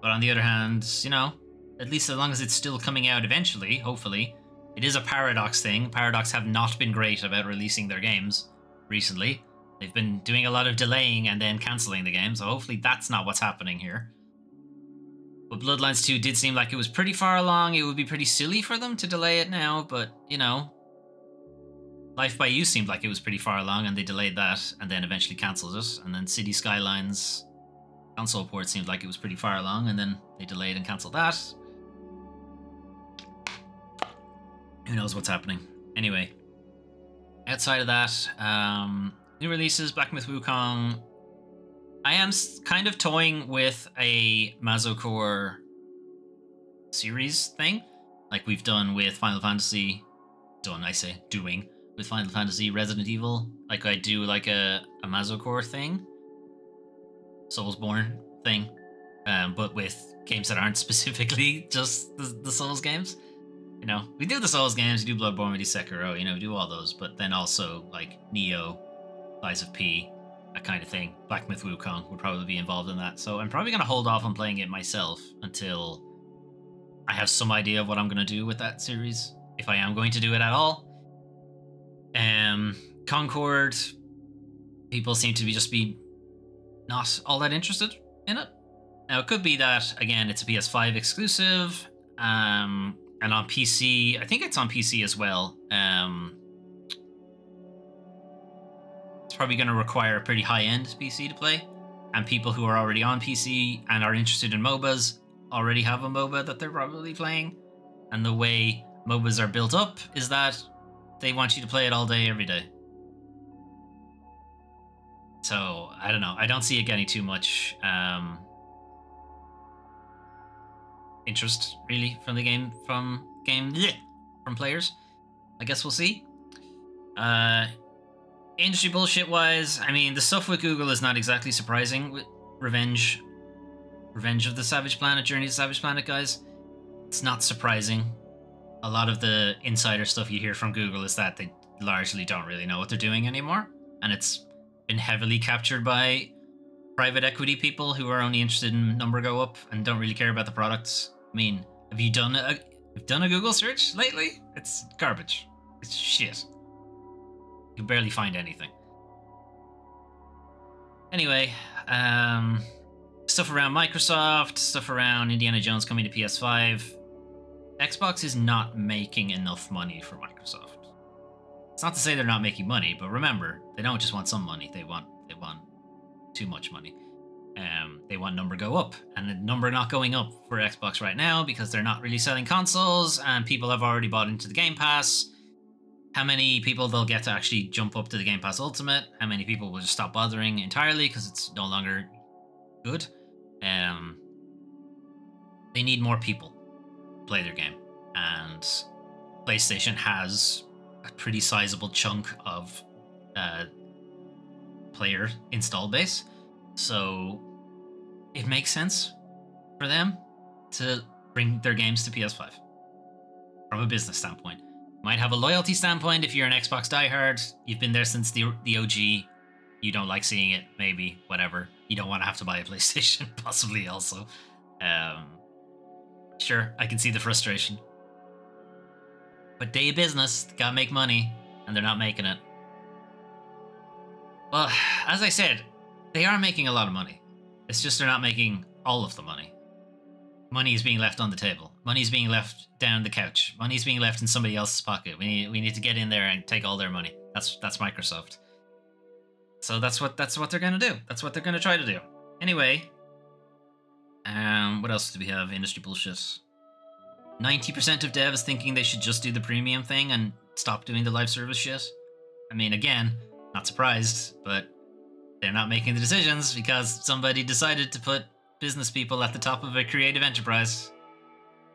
but on the other hand, you know, at least as long as it's still coming out eventually, hopefully. It is a Paradox thing. Paradox have not been great about releasing their games recently. They've been doing a lot of delaying and then cancelling the game, so hopefully that's not what's happening here. But Bloodlines 2 did seem like it was pretty far along. It would be pretty silly for them to delay it now, but, you know, Life by You seemed like it was pretty far along, and they delayed that and then eventually cancelled it. And then City Skylines console port seemed like it was pretty far along, and then they delayed and cancelled that. Who knows what's happening? Anyway, outside of that, new releases, Black Myth Wukong. I am kind of toying with a Mazocore series thing, like we've done with Final Fantasy. Doing with Final Fantasy, Resident Evil. Like I do like a Mazocore thing, Soulsborne thing, but with games that aren't specifically just the Souls games. You know, we do the Souls games, we do Bloodborne, we do Sekiro, you know, we do all those, but then also like Neo, Lies of P, that kind of thing. Black Myth Wukong would probably be involved in that, so I'm probably going to hold off on playing it myself until I have some idea of what I'm going to do with that series, if I am going to do it at all. Concord, people seem to be not all that interested in it. Now, it could be that, again, it's a PS5 exclusive, and on PC, I think it's on PC as well. It's probably going to require a pretty high-end PC to play, and people who are already on PC and are interested in MOBAs already have a MOBA that they're probably playing, and the way MOBAs are built up is that they want you to play it all day, every day. So, I don't know. I don't see it getting too much interest, really, from the game, from players. I guess we'll see. Industry bullshit-wise, I mean, the stuff with Google is not exactly surprising. With Revenge of the Savage Planet, Journey to the Savage Planet, guys. It's not surprising. A lot of the insider stuff you hear from Google is that they largely don't really know what they're doing anymore, and it's been heavily captured by private equity people who are only interested in number go up and don't really care about the products. I mean, have you done a Google search lately? It's garbage. It's shit. You can barely find anything. Anyway, stuff around Microsoft, stuff around Indiana Jones coming to PS5. Xbox is not making enough money for Microsoft. It's not to say they're not making money, but remember, they don't just want some money. They want too much money. They want number go up, and the number not going up for Xbox right now because they're not really selling consoles, and people have already bought into the Game Pass. how many people they'll get to actually jump up to the Game Pass Ultimate, how many people will just stop bothering entirely because it's no longer good. They need more people to play their game, and PlayStation has a pretty sizable chunk of player install base, so it makes sense for them to bring their games to PS5 from a business standpoint. Might have a loyalty standpoint if you're an Xbox diehard, you've been there since the OG, you don't like seeing it, maybe, whatever. You don't want to have to buy a PlayStation, possibly also. Sure, I can see the frustration. But day of business, gotta make money, and they're not making it. Well, as I said, they are making a lot of money. It's just they're not making all of the money. Money is being left on the table. Money is being left down the couch. Money is being left in somebody else's pocket. We need to get in there and take all their money. That's Microsoft. So that's what they're gonna do. That's what they're gonna try to do. Anyway, what else do we have? Industry bullshit. 90% of devs thinking they should just do the premium thing and stop doing the live service shit. I mean, again, not surprised, but they're not making the decisions because somebody decided to put business people at the top of a creative enterprise.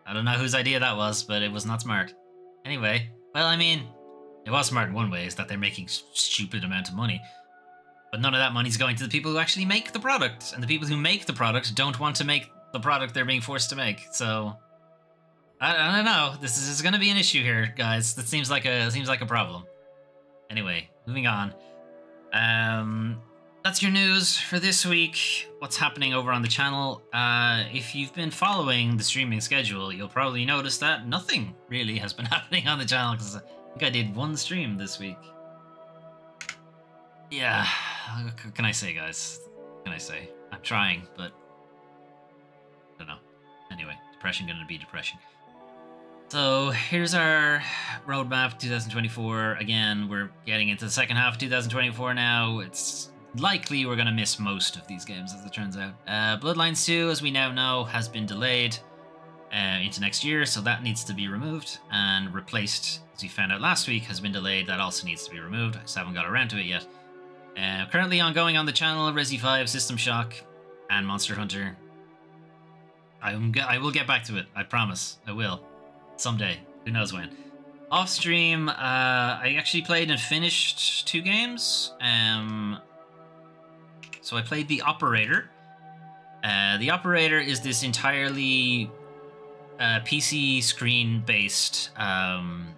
I don't know whose idea that was, but it was not smart. Anyway, well, I mean, it was smart in one way, is that they're making stupid amount of money. But none of that money's going to the people who actually make the product. And the people who make the product don't want to make the product they're being forced to make. So, I don't know. This is going to be an issue here, guys. That seems like a problem. Anyway, moving on. That's your news for this week. What's happening over on the channel? If you've been following the streaming schedule, you'll probably notice that nothing really has been happening on the channel, because I think I did one stream this week. Yeah, what can I say, guys? What can I say? I'm trying, but I don't know. Anyway, depression gonna be depression. So here's our roadmap 2024. Again, we're getting into the second half of 2024 now. It's likely we're gonna miss most of these games, as it turns out. Bloodlines 2, as we now know, has been delayed into next year, so that needs to be removed, and replaced, as we found out last week, has been delayed. That also needs to be removed. I just haven't got around to it yet. Currently ongoing on the channel, Resi 5, System Shock, and Monster Hunter. I will get back to it. I promise. I will. Someday. Who knows when. Off stream, I actually played and finished 2 games. So I played The Operator. The Operator is this entirely PC screen-based kind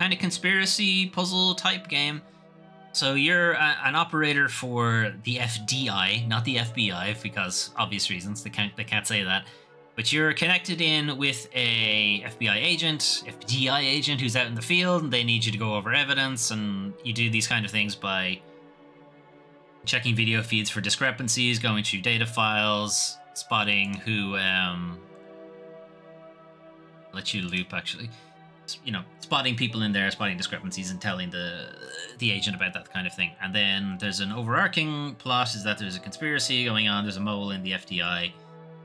of conspiracy puzzle type game. So you're an operator for the FDI, not the FBI, because obvious reasons they can't say that. But you're connected in with a FDI agent who's out in the field, and they need you to go over evidence, and you do these kind of things by checking video feeds for discrepancies, going through data files, spotting who let you loop actually. You know, spotting people in there, spotting discrepancies, and telling the agent about that kind of thing. And then there's an overarching plot, is that there's a conspiracy going on, there's a mole in the FDI.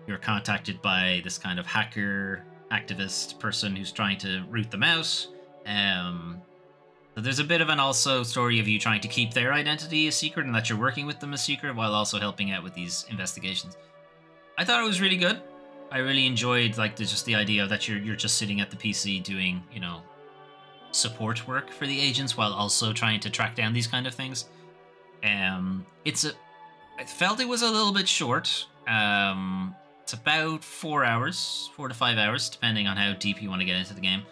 You're contacted by this kind of hacker, activist person who's trying to root them out. So there's a bit of an also story of you trying to keep their identity a secret, and that you're working with them a secret while also helping out with these investigations. I thought it was really good. I really enjoyed just the idea that you're just sitting at the PC doing, you know, support work for the agents while also trying to track down these kind of things. I felt it was a little bit short. It's about 4 hours, 4 to 5 hours, depending on how deep you want to get into the game.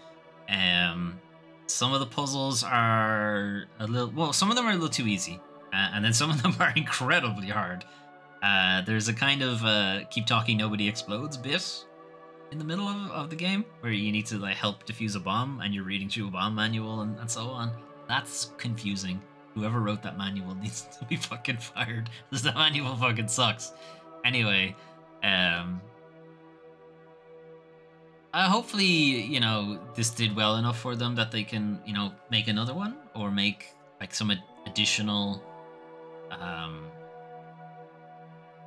Some of the puzzles are some of them are a little too easy, and then some of them are incredibly hard. There's a kind of keep talking nobody explodes bit in the middle of the game where you need to help defuse a bomb, and you're reading through a bomb manual and so on. That's confusing. Whoever wrote that manual needs to be fucking fired, because that manual fucking sucks. Anyway, hopefully, you know, this did well enough for them that they can, you know, make another one, or make some additional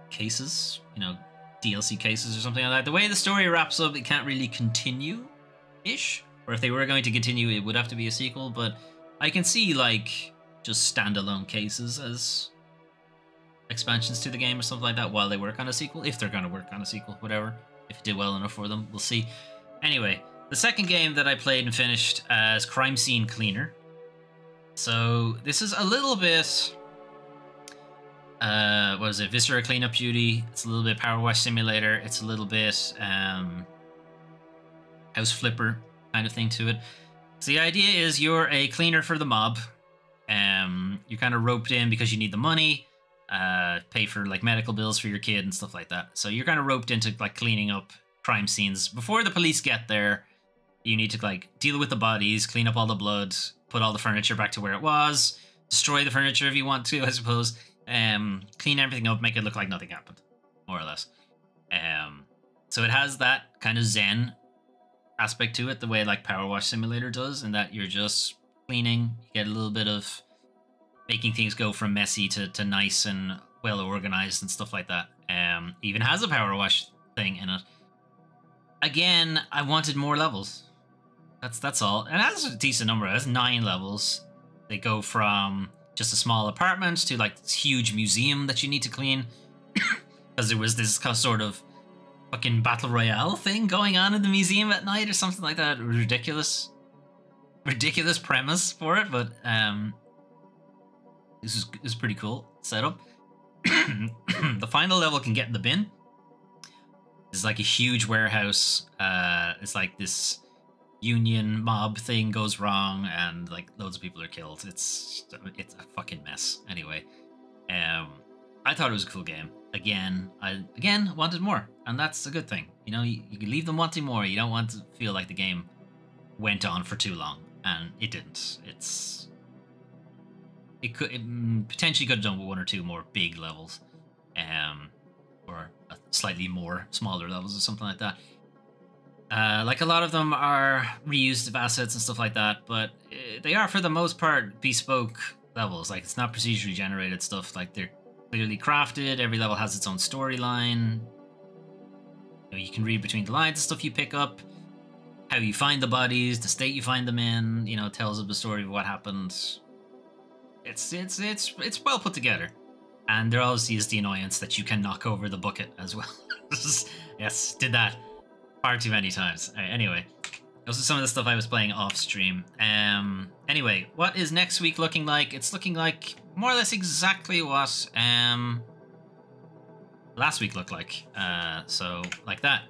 cases, you know, DLC cases or something like that. The way the story wraps up, it can't really continue-ish. or if they were going to continue, it would have to be a sequel. But I can see like just standalone cases as expansions to the game or something like that while they work on a sequel, if they're going to work on a sequel, whatever. If it did well enough for them, we'll see. Anyway, the second game that I played and finished as Crime Scene Cleaner. So this is a little bit, what is it, Viscera Cleanup Duty. It's a little bit Power Wash Simulator. It's a little bit House Flipper kind of thing to it. So the idea is you're a cleaner for the mob. You're kind of roped in because you need the money, pay for like medical bills for your kid and stuff like that. So you're kind of roped into like cleaning up crime scenes. Before the police get there, you need to like deal with the bodies, clean up all the blood, put all the furniture back to where it was, destroy the furniture if you want to, I suppose. Clean everything up, make it look like nothing happened, more or less. So it has that kind of zen aspect to it, the way like Power Wash Simulator does, in that you're just cleaning, you get a little bit of making things go from messy to nice and well organized and stuff like that. Even has a Power Wash thing in it. Again, I wanted more levels. That's all. And that's a decent number. That's 9 levels. They go from just a small apartment to like this huge museum that you need to clean. Because there was this sort of fucking battle royale thing going on in the museum at night or something like that. Ridiculous premise for it, but this is pretty cool setup. The final level can get in the bin. It's like a huge warehouse. It's like this union mob thing goes wrong and like loads of people are killed. It's a fucking mess. Anyway, I thought it was a cool game. I wanted more, and that's a good thing. You know, you can leave them wanting more. You don't want to feel like the game went on for too long, and it didn't. It potentially could have done 1 or 2 more big levels, or slightly more smaller levels or something like that. Like a lot of them are reused of assets and stuff like that, but they are for the most part bespoke levels. Like it's not procedurally generated stuff. Like they're clearly crafted. Every level has its own storyline. You can read between the lines and stuff you pick up. How you find the bodies, the state you find them in, you know, tells of the story of what happened. It's well put together. And there obviously is the annoyance that you can knock over the bucket as well. Yes, did that far too many times. Anyway, those are some of the stuff I was playing off stream. Anyway, what is next week looking like? It's looking like more or less exactly what last week looked like. So like that.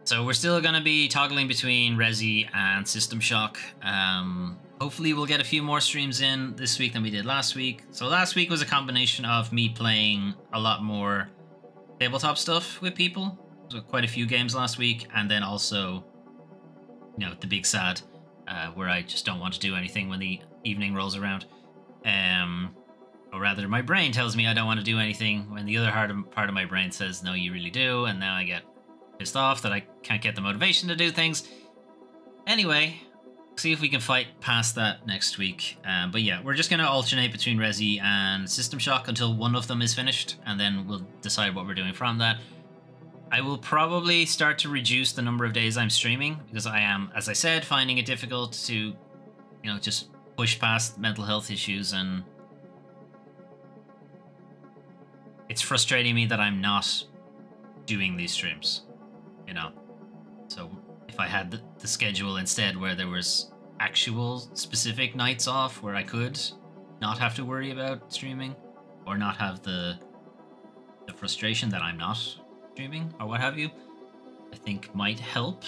So we're still going to be toggling between Resi and System Shock. Hopefully we'll get a few more streams in this week than we did last week. So last week was a combination of me playing a lot more tabletop stuff with people. So quite a few games last week, and then also, you know, the big sad, where I just don't want to do anything when the evening rolls around. Or rather, my brain tells me I don't want to do anything when the other part of my brain says, no, you really do, and now I get pissed off that I can't get the motivation to do things. Anyway, see if we can fight past that next week. But yeah, we're just going to alternate between Resi and System Shock until one of them is finished, and then we'll decide what we're doing from that. I will probably start to reduce the number of days I'm streaming, because I am, as I said, finding it difficult to, you know, just push past mental health issues, and it's frustrating me that I'm not doing these streams, you know. So if I had the schedule instead where there was actual specific nights off where I could not have to worry about streaming, or not have the frustration that I'm not streaming or what have you, I think might help.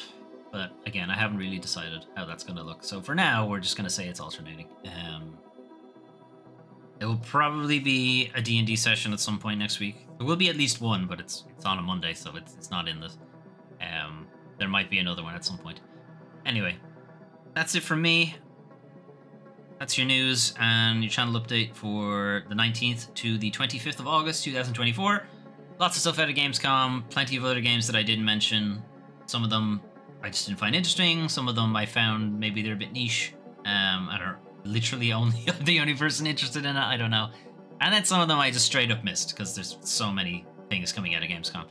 But again, I haven't really decided how that's going to look. So for now, we're just going to say it's alternating. There will probably be a D&D session at some point next week. There will be at least one, but it's on a Monday, so it's not in this. There might be another one at some point. Anyway, that's it from me. That's your news and your channel update for the 19th to the 25th of August, 2024. Lots of stuff out of Gamescom, plenty of other games that I didn't mention. Some of them I just didn't find interesting. Some of them I found maybe they're a bit niche, and are literally only the only person interested in it. I don't know. And then some of them I just straight up missed because there's so many things coming out of Gamescom.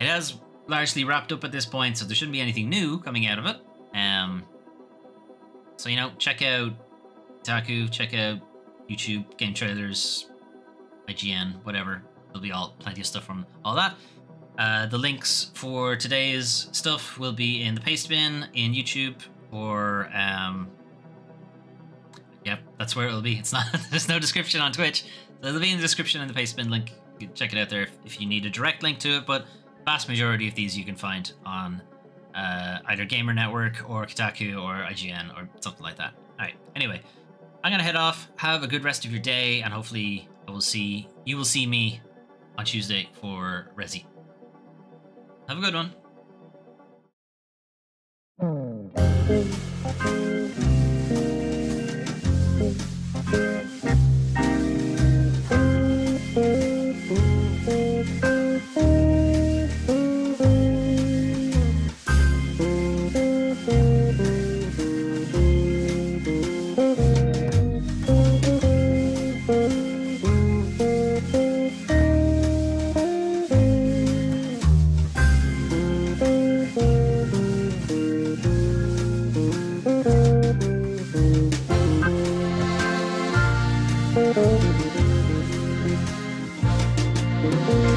It has largely wrapped up at this point, so there shouldn't be anything new coming out of it. So, you know, check out Kotaku, check out YouTube, game trailers, IGN, whatever. There'll be plenty of stuff from all that. The links for today's stuff will be in the paste bin in YouTube, or yep, that's where it'll be. It's not there's no description on Twitch, so it'll be in the description in the paste bin link. You can check it out there if you need a direct link to it, but the vast majority of these you can find on either Gamer Network or Kotaku or IGN or something like that. All right. Anyway, I'm gonna head off. Have a good rest of your day, and hopefully you will see me on Tuesday for Resi. Have a good one. Thank you.